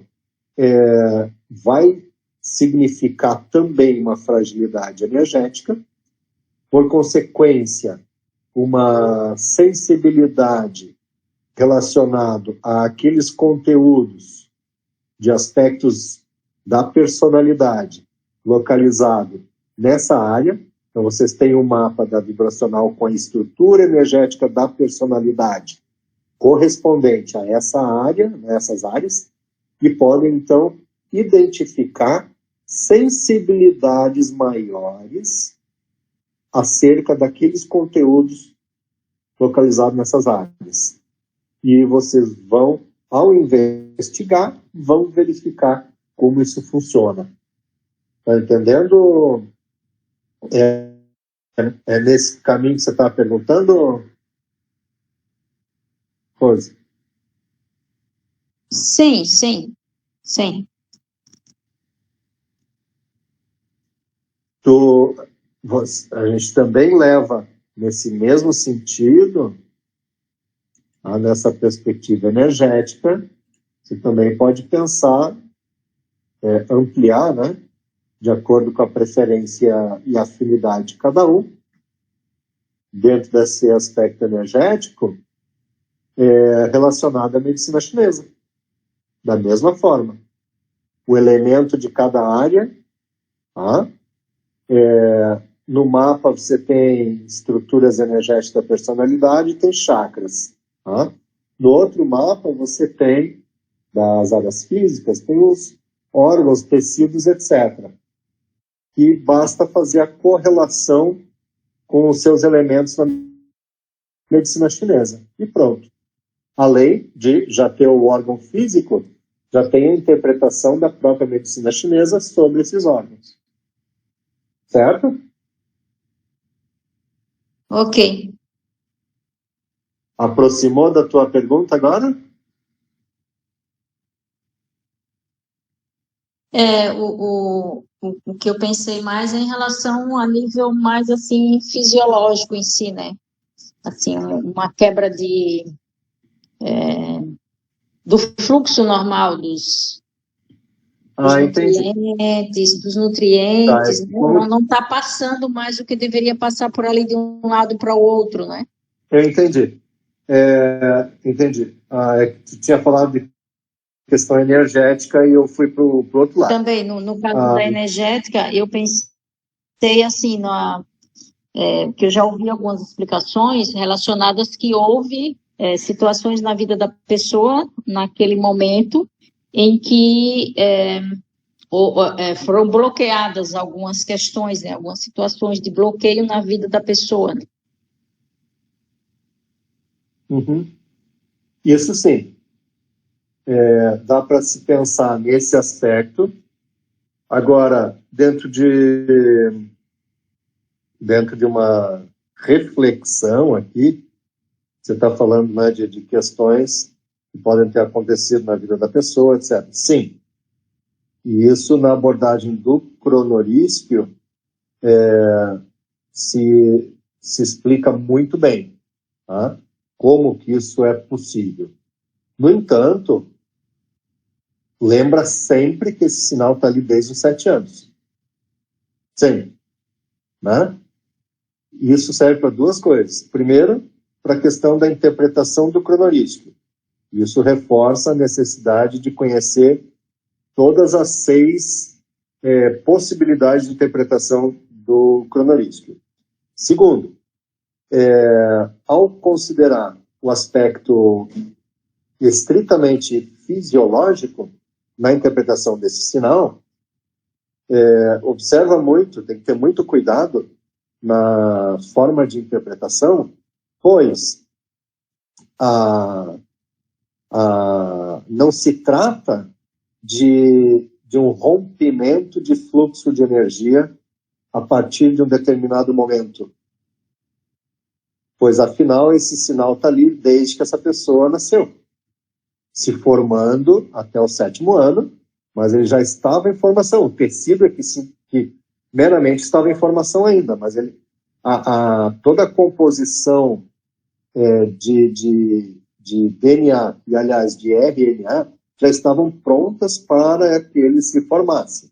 vai significar também uma fragilidade energética, por consequência, uma sensibilidade relacionada àqueles conteúdos de aspectos da personalidade localizado nessa área. Então, vocês têm um mapa da vibracional com a estrutura energética da personalidade correspondente a essa área, essas áreas, e podem, então, identificar sensibilidades maiores acerca daqueles conteúdos localizados nessas áreas. E vocês vão, ao investigar, vão verificar como isso funciona. Está entendendo? É nesse caminho que você está perguntando, Rose? Sim. A gente também leva nesse mesmo sentido, nessa perspectiva energética, você também pode pensar, ampliar, né, de acordo com a preferência e afinidade de cada um, dentro desse aspecto energético, relacionado à medicina chinesa. Da mesma forma, o elemento de cada área, tá? No mapa você tem estruturas energéticas da personalidade e tem chakras. Tá? No outro mapa você tem, das áreas físicas, tem os órgãos, tecidos, etc. E basta fazer a correlação com os seus elementos na medicina chinesa. E pronto. Além de já ter o órgão físico, já tem a interpretação da própria medicina chinesa sobre esses órgãos. Certo? Ok. Aproximou da tua pergunta agora? O que eu pensei mais é em relação a nível mais, assim, fisiológico em si, né? Assim, uma quebra do fluxo normal dos nutrientes, Tá, né? Não está passando mais o que deveria passar por ali de um lado para o outro, né? Eu entendi. Entendi. Tu tinha falado de questão energética e eu fui para o outro lado. Também, no caso da energética, eu pensei assim, que eu já ouvi algumas explicações relacionadas que houve situações na vida da pessoa, naquele momento, em que foram bloqueadas algumas questões, né, algumas situações de bloqueio na vida da pessoa. Né? Uhum. Isso sim. Dá para se pensar nesse aspecto. Agora, dentro de uma reflexão aqui, você está falando, né, de questões que podem ter acontecido na vida da pessoa, etc. Sim. E isso, na abordagem do cronorísquio, se explica muito bem, tá? Como que isso é possível. No entanto, lembra sempre que esse sinal está ali desde os 7 anos. Sempre. Né? Isso serve para duas coisas. Primeiro, para a questão da interpretação do cronorísquio. Isso reforça a necessidade de conhecer todas as 6 possibilidades de interpretação do cronorísquio. Segundo, ao considerar o aspecto estritamente fisiológico na interpretação desse sinal, observa muito, tem que ter muito cuidado na forma de interpretação, pois não se trata de um rompimento de fluxo de energia a partir de um determinado momento. Pois, afinal, esse sinal está ali desde que essa pessoa nasceu, se formando até o 7º ano, mas ele já estava em formação. O tecido é que meramente estava em formação ainda, mas toda a composição de DNA e, aliás, de RNA já estavam prontas para que ele se formasse.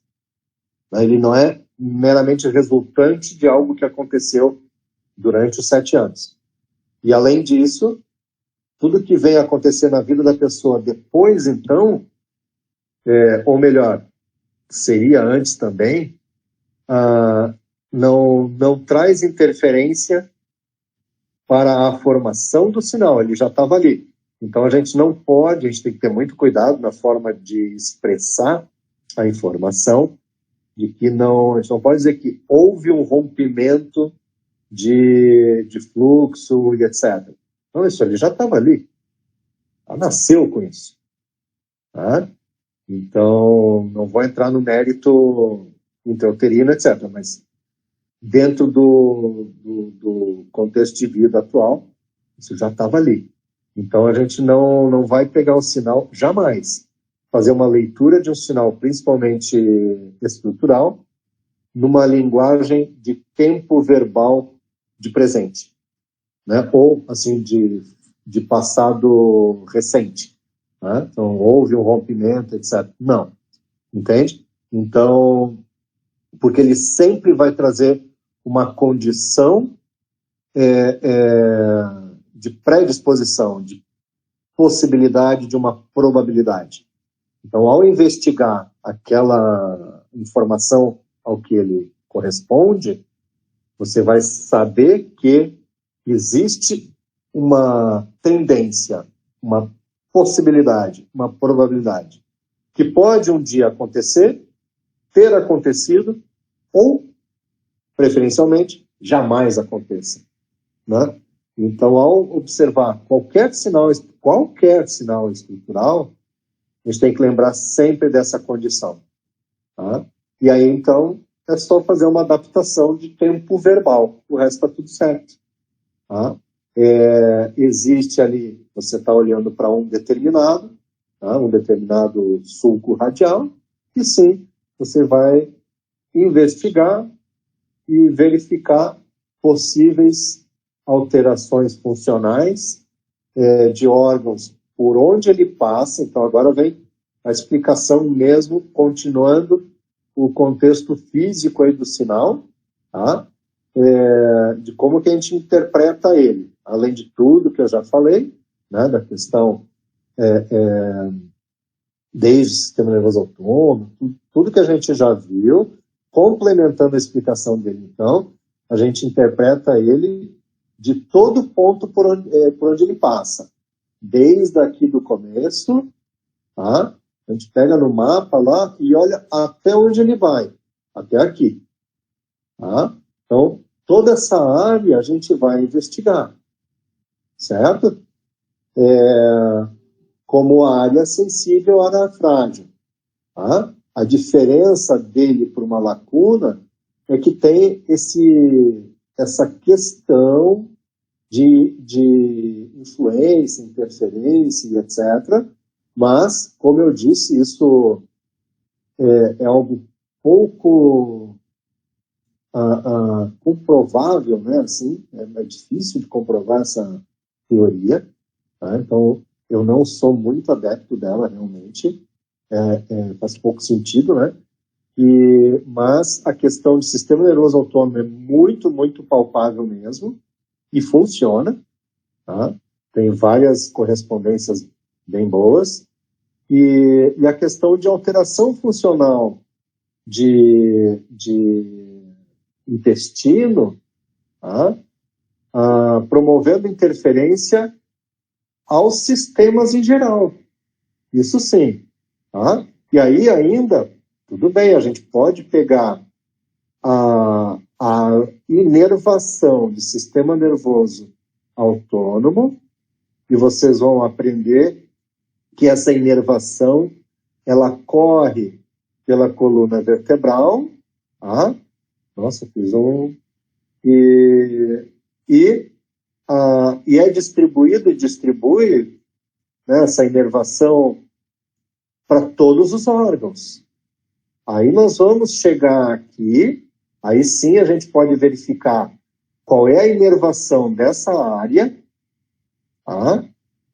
Ele não é meramente resultante de algo que aconteceu durante os 7 anos. E, além disso, tudo que vem acontecer na vida da pessoa depois, então, ou melhor, seria antes também, não traz interferência para a formação do sinal, ele já estava ali. Então a gente tem que ter muito cuidado na forma de expressar a informação, de que a gente não pode dizer que houve um rompimento de fluxo e etc. Então isso ele já estava ali, já nasceu com isso. Tá? Então não vou entrar no mérito intrauterino, etc., mas dentro do contexto de vida atual, isso já estava ali. Então a gente não vai pegar o sinal, jamais, fazer uma leitura de um sinal, principalmente estrutural, numa linguagem de tempo verbal de presente, né? Ou, assim, de passado recente. Né? Então, houve um rompimento, etc. Não. Entende? Então, porque ele sempre vai trazer uma condição de predisposição, de possibilidade de uma probabilidade. Então, ao investigar aquela informação ao que ele corresponde, você vai saber que existe uma tendência, uma possibilidade, uma probabilidade, que pode um dia acontecer, ter acontecido, ou, preferencialmente, jamais aconteça. Né? Então, ao observar qualquer sinal estrutural, a gente tem que lembrar sempre dessa condição. Tá? E aí, então, é só fazer uma adaptação de tempo verbal. O resto está tudo certo. Tá? Existe ali, você está olhando para um determinado sulco radial, e sim, você vai investigar e verificar possíveis alterações funcionais de órgãos por onde ele passa. Então, agora vem a explicação mesmo, continuando o contexto físico aí do sinal, tá? De como que a gente interpreta ele. Além de tudo que eu já falei, né, da questão desde o sistema nervoso autônomo, tudo que a gente já viu, complementando a explicação dele, então, a gente interpreta ele de todo ponto por onde ele passa. Desde aqui do começo, tá? A gente pega no mapa lá e olha até onde ele vai, até aqui. Tá? Então, toda essa área a gente vai investigar, certo? como área sensível à área frágil. Tá? A diferença dele para uma lacuna é que tem essa questão de influência, interferência, etc. Mas, como eu disse, isso é algo pouco comprovável, né? Assim, é difícil de comprovar essa teoria. Tá? Então, eu não sou muito adepto dela, realmente. Faz pouco sentido, né? Mas a questão de sistema nervoso autônomo é muito, muito palpável mesmo e funciona. Tá? Tem várias correspondências bem boas. E a questão de alteração funcional de intestino, tá? Promovendo interferência aos sistemas em geral. Isso sim. Tá? E aí ainda, tudo bem, a gente pode pegar a inervação do sistema nervoso autônomo e vocês vão aprender que essa inervação ela corre pela coluna vertebral, tá? Nossa, fiz um... E é distribuído e distribui, né, essa inervação para todos os órgãos. Aí nós vamos chegar aqui, aí sim a gente pode verificar qual é a inervação dessa área, tá?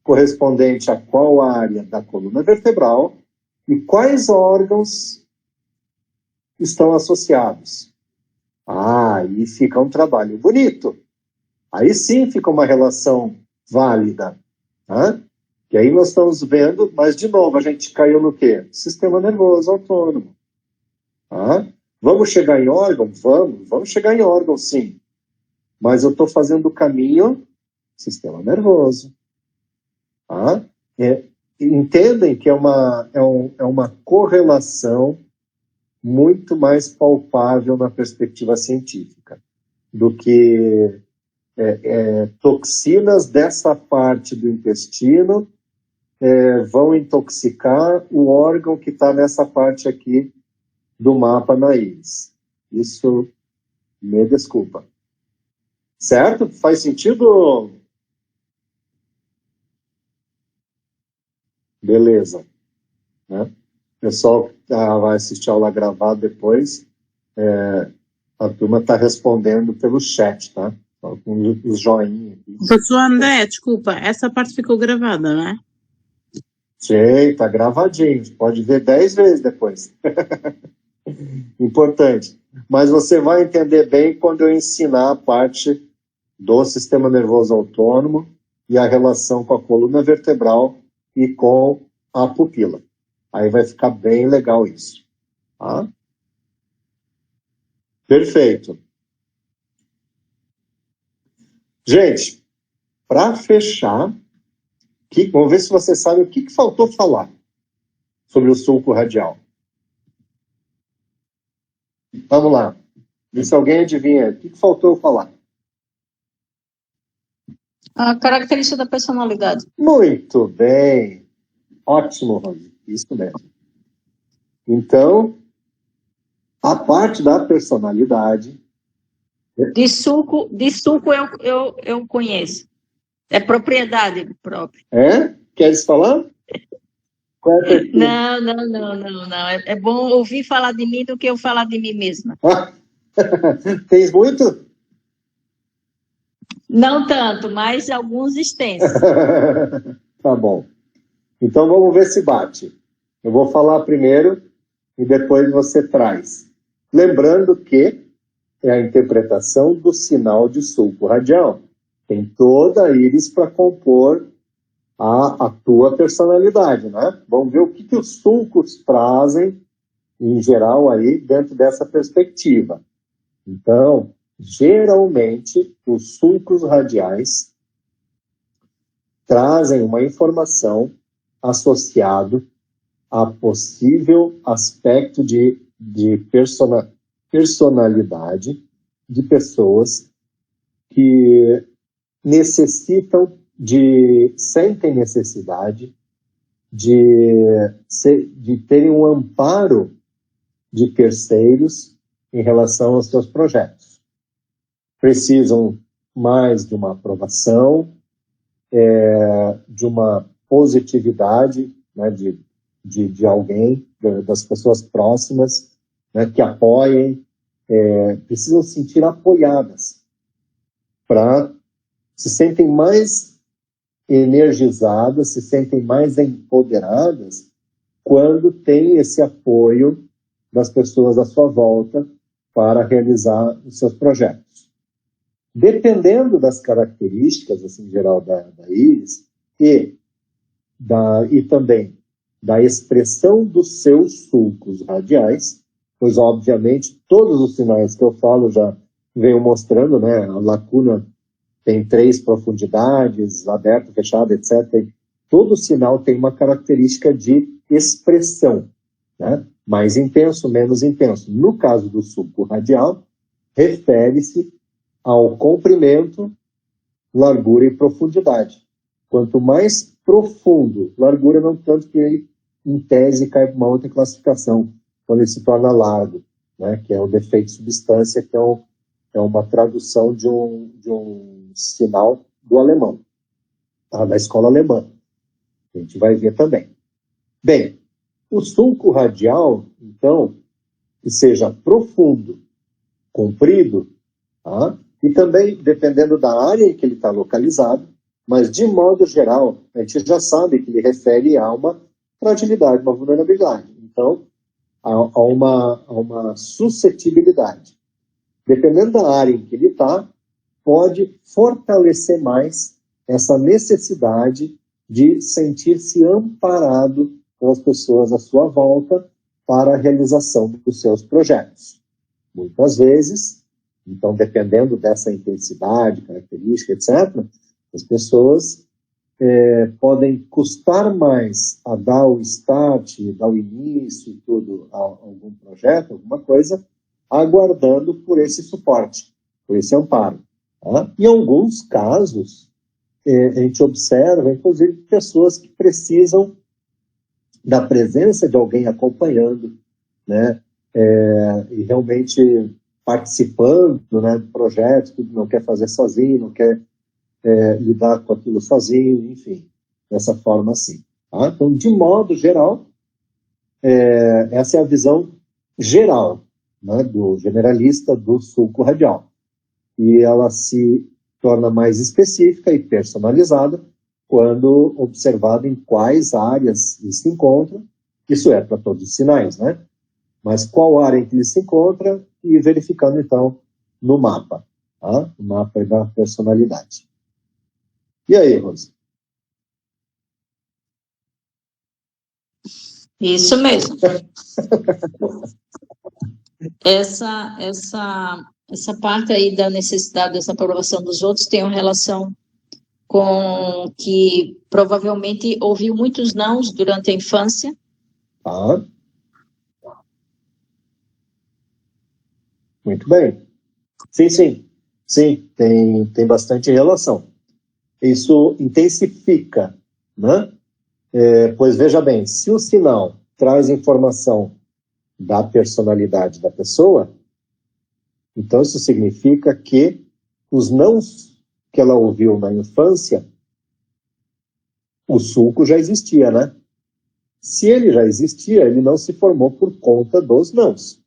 Correspondente a qual área da coluna vertebral e quais órgãos estão associados. Aí fica um trabalho bonito. Aí sim fica uma relação válida. Tá? E aí nós estamos vendo, mas de novo, a gente caiu no quê? Sistema nervoso autônomo. Tá? Vamos chegar em órgão? Vamos chegar em órgão, sim. Mas eu estou fazendo o caminho sistema nervoso. Tá? Entendem que é uma correlação muito mais palpável na perspectiva científica do que toxinas dessa parte do intestino vão intoxicar o órgão que está nessa parte aqui do mapa na íris. Isso, me desculpa. Certo? Faz sentido? Beleza. Né? O pessoal que vai assistir a aula gravada depois, a turma está respondendo pelo chat, tá? Com os joinhas. Professor André, desculpa, essa parte ficou gravada, não é? Sim, está gravadinho. Pode ver 10 vezes depois. Importante. Mas você vai entender bem quando eu ensinar a parte do sistema nervoso autônomo e a relação com a coluna vertebral e com a pupila. Aí vai ficar bem legal isso. Tá? Perfeito. Gente, para fechar, vamos ver se você sabe o que faltou falar sobre o sulco radial. Vamos lá. Vê se alguém adivinha. O que faltou eu falar? A característica da personalidade. Muito bem. Ótimo, Rony. Isso mesmo. Então, a parte da personalidade... De suco eu conheço. É propriedade própria. Queres falar? Não. É bom ouvir falar de mim do que eu falar de mim mesma. Tens muito? Não tanto, mas alguns extensos. Tá bom. Então vamos ver se bate. Eu vou falar primeiro e depois você traz. Lembrando que é a interpretação do sinal de sulco radial. Tem toda a íris para compor a tua personalidade, né? Vamos ver o que os sulcos trazem, em geral, aí, dentro dessa perspectiva. Então, geralmente, os sulcos radiais trazem uma informação associada a possível aspecto de personalidade de pessoas que necessitam sentem necessidade de terem um amparo de terceiros em relação aos seus projetos. Precisam mais de uma aprovação, de uma positividade, né, de alguém, das pessoas próximas, né, que apoiem, precisam se sentir apoiadas, se sentem mais energizadas, se sentem mais empoderadas quando tem esse apoio das pessoas à sua volta para realizar os seus projetos. Dependendo das características, assim, em geral, da íris, e também da expressão dos seus sulcos radiais, pois, obviamente, todos os sinais que eu falo já venho mostrando, né? A lacuna tem 3 profundidades, aberto, fechado, etc. Todo sinal tem uma característica de expressão, né? Mais intenso, menos intenso. No caso do sulco radial, refere-se ao comprimento, largura e profundidade. Quanto mais profundo, largura não tanto que ele, em tese, cai para uma outra classificação, quando ele se torna largo, né, que é o defeito de substância, que é uma tradução de um sinal do alemão, tá, da escola alemã. A gente vai ver também. Bem, o sulco radial, então, que seja profundo, comprido, tá, e também, dependendo da área em que ele está localizado, mas, de modo geral, a gente já sabe que ele refere a uma fragilidade, uma vulnerabilidade. Então, a uma suscetibilidade. Dependendo da área em que ele está, pode fortalecer mais essa necessidade de sentir-se amparado com as pessoas à sua volta para a realização dos seus projetos. Muitas vezes, então, dependendo dessa intensidade, característica, etc., as pessoas podem custar mais a dar o start, dar o início, tudo, a algum projeto, alguma coisa, aguardando por esse suporte, por esse amparo. Tá? Em alguns casos, a gente observa, inclusive, pessoas que precisam da presença de alguém acompanhando, né, e realmente participando, né, do projeto, que não quer fazer sozinho, não quer lidar com aquilo sozinho, enfim, dessa forma assim. Tá? Então, de modo geral, essa é a visão geral, né, do generalista do sulco radial. E ela se torna mais específica e personalizada quando observado em quais áreas ele se encontra, isso é para todos os sinais, né? Mas qual área em que ele se encontra e verificando, então, no mapa, tá? O mapa da personalidade. E aí, Rose? Isso mesmo. Essa parte aí da necessidade dessa aprovação dos outros tem uma relação com que provavelmente ouviu muitos nãos durante a infância. Tá. Muito bem. Sim. Sim, tem bastante relação. Isso intensifica, né? Pois veja bem, se o sinal traz informação da personalidade da pessoa, então isso significa que os nãos que ela ouviu na infância, o sulco já existia, né? Se ele já existia, ele não se formou por conta dos nãos.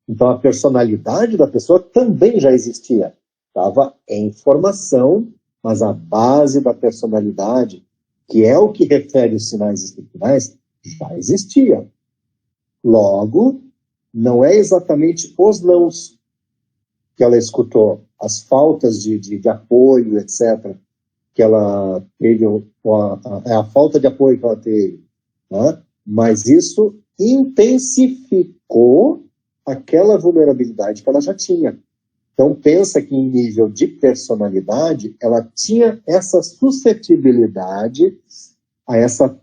Então a personalidade da pessoa também já existia. Estava em formação, mas a base da personalidade, que é o que refere os sinais estruturais, já existia. Logo, não é exatamente os nãos que ela escutou, as faltas de apoio, etc., que ela teve, a falta de apoio que ela teve, né? Mas isso intensificou aquela vulnerabilidade que ela já tinha. Então, pensa que em nível de personalidade, ela tinha essa suscetibilidade a essa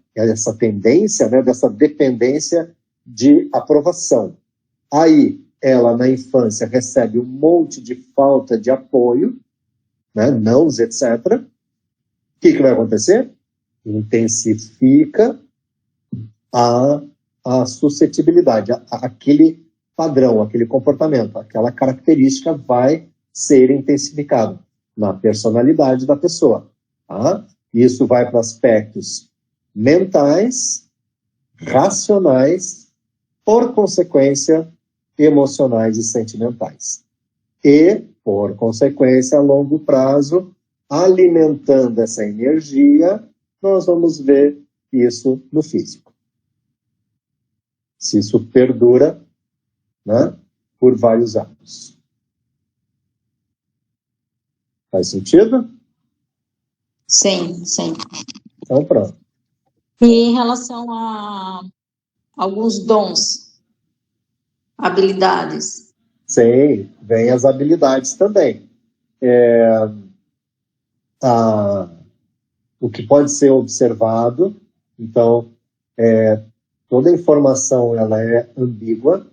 tendência, né, dessa dependência de aprovação. Aí, ela, na infância, recebe um monte de falta de apoio, né, nãos, etc., que vai acontecer? Intensifica a suscetibilidade, aquele padrão, aquele comportamento, aquela característica vai ser intensificado na personalidade da pessoa. Tá? Isso vai para aspectos mentais, racionais, por consequência, emocionais e sentimentais. E, por consequência, a longo prazo, alimentando essa energia, nós vamos ver isso no físico. Se isso perdura, né, por vários anos. Faz sentido? Sim, sim. Então, pronto. E em relação a alguns dons, habilidades? Sim, vem as habilidades também. O que pode ser observado, então, toda a informação ela é ambígua,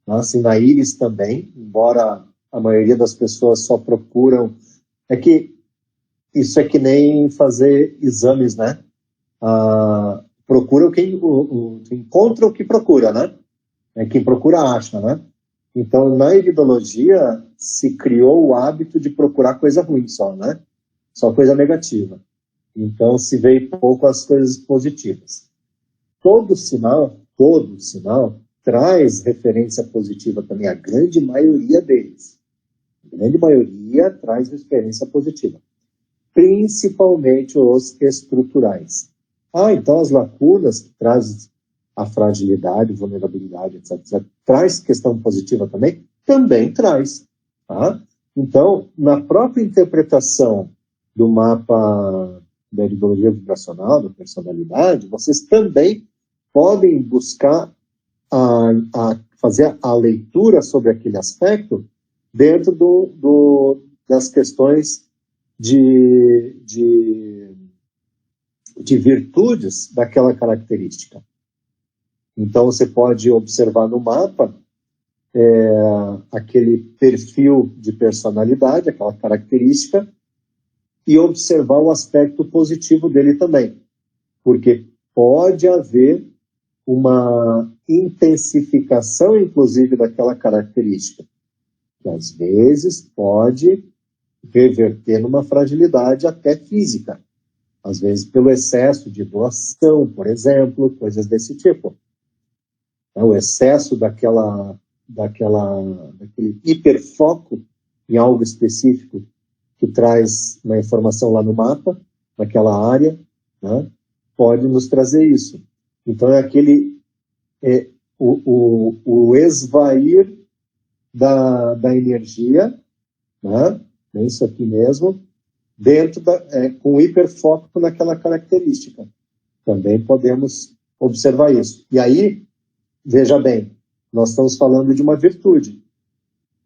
assim, na íris também, embora a maioria das pessoas só procuram... É que isso é que nem fazer exames, né? Procura encontra o que procura, né? Quem procura acha, né? Então, na iridologia, se criou o hábito de procurar coisa ruim só, né? Só coisa negativa. Então, se vê pouco as coisas positivas. Todo sinal traz referência positiva também, a grande maioria deles. A grande maioria traz referência positiva. Principalmente os estruturais. Então as lacunas que trazem a fragilidade, vulnerabilidade, etc. Traz questão positiva também? Também traz. Tá? Então, na própria interpretação do mapa da iridologia vibracional, da personalidade, vocês também podem buscar fazer a leitura sobre aquele aspecto dentro das questões de virtudes daquela característica. Então, você pode observar no mapa aquele perfil de personalidade, aquela característica, e observar o aspecto positivo dele também. Porque pode haver uma intensificação, inclusive, daquela característica, que às vezes pode reverter numa fragilidade até física. Às vezes pelo excesso de doação, por exemplo, coisas desse tipo. O excesso daquele hiperfoco em algo específico que traz uma informação lá no mapa, naquela área, né, pode nos trazer isso. Então é o esvair da energia, né, é isso aqui mesmo, com hiperfoco naquela característica. Também podemos observar isso. E aí, veja bem, nós estamos falando de uma virtude,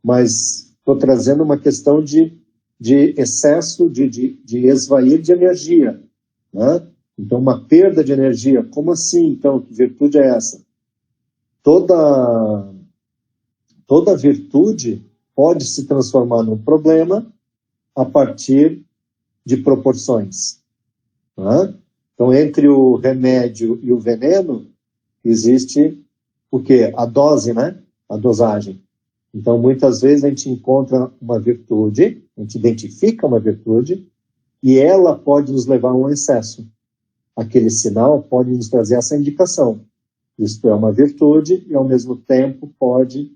mas estou trazendo uma questão de excesso, de esvair de energia, né? Então, uma perda de energia. Como assim, então? Que virtude é essa? Toda virtude pode se transformar num problema a partir de proporções. Né? Então, entre o remédio e o veneno, existe o quê? A dose, né? A dosagem. Então, muitas vezes a gente encontra uma virtude, a gente identifica uma virtude, e ela pode nos levar a um excesso. Aquele sinal pode nos trazer essa indicação. Isto é uma virtude e, ao mesmo tempo, pode,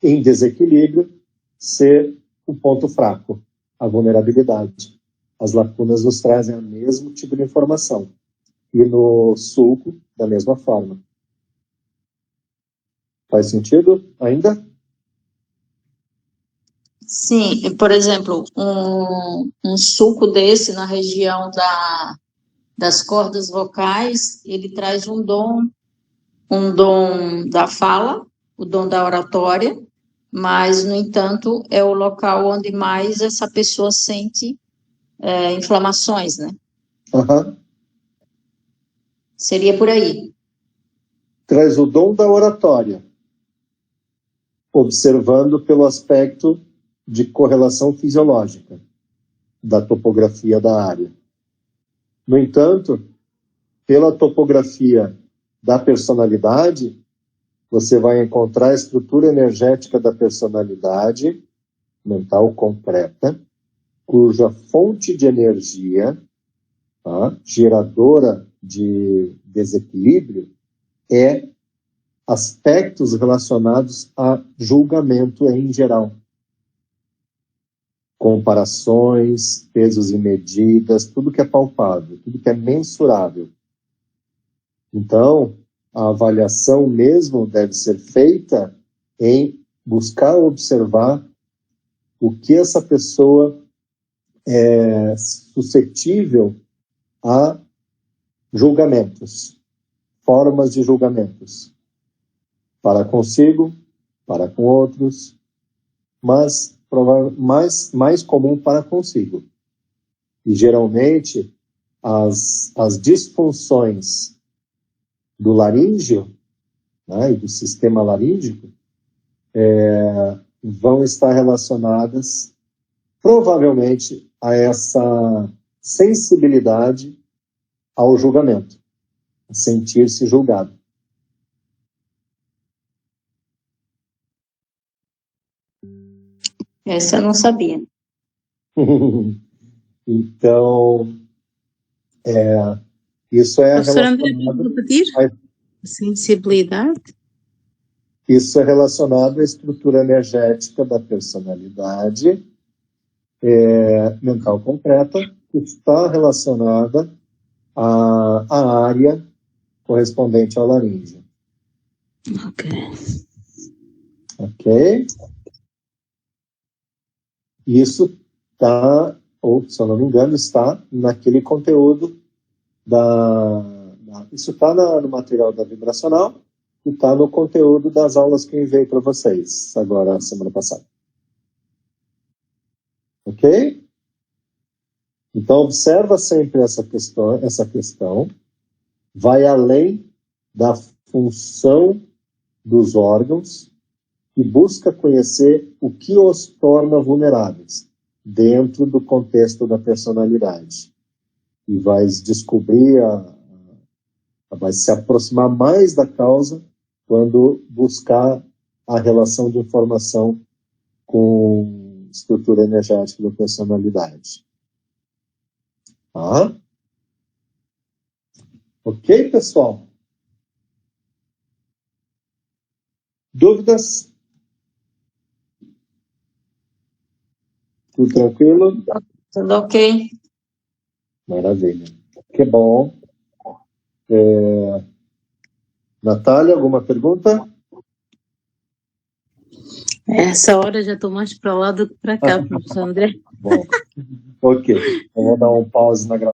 em desequilíbrio, ser o ponto fraco, a vulnerabilidade. As lacunas nos trazem o mesmo tipo de informação. E no sulco, da mesma forma. Faz sentido ainda? Sim, por exemplo, um sulco desse na região das cordas vocais, ele traz um dom da fala, o dom da oratória, mas, no entanto, é o local onde mais essa pessoa sente inflamações, né? Uhum. Seria por aí. Traz o dom da oratória, observando pelo aspecto de correlação fisiológica. da topografia da área. No entanto, pela topografia da personalidade, você vai encontrar a estrutura energética da personalidade mental concreta, cuja fonte de energia, tá, geradora de desequilíbrio, é aspectos relacionados a julgamento em geral. Comparações, pesos e medidas, tudo que é palpável, tudo que é mensurável. Então, a avaliação mesmo deve ser feita em buscar observar o que essa pessoa é suscetível a julgamentos, formas de julgamentos, para consigo, para com outros, mas mais comum para consigo. E geralmente as disfunções do laríngeo, né, e do sistema laríngeo vão estar relacionadas provavelmente a essa sensibilidade ao julgamento, a sentir-se julgado. Essa eu não sabia. Então, isso é Professor André, relacionado... pode repetir? Sensibilidade? Isso é relacionado à estrutura energética da personalidade mental concreta, que está relacionada à área correspondente ao laríngeo. Ok. Ok? Isso está, ou se eu não me engano, está naquele conteúdo isso está no material da vibracional e está no conteúdo das aulas que eu enviei para vocês, agora, semana passada. Ok? Então, observa sempre essa questão, vai além da função dos órgãos e busca conhecer o que os torna vulneráveis dentro do contexto da personalidade. E vai descobrir, vai se aproximar mais da causa quando buscar a relação de informação com estrutura energética da personalidade. Tá? Ok, pessoal? Dúvidas? Tudo tranquilo? Tudo ok. Maravilha. Que bom. Natália, alguma pergunta? Essa hora já estou mais para lá do que para cá, professor André. Bom, ok. Eu vou dar um pause na gravação.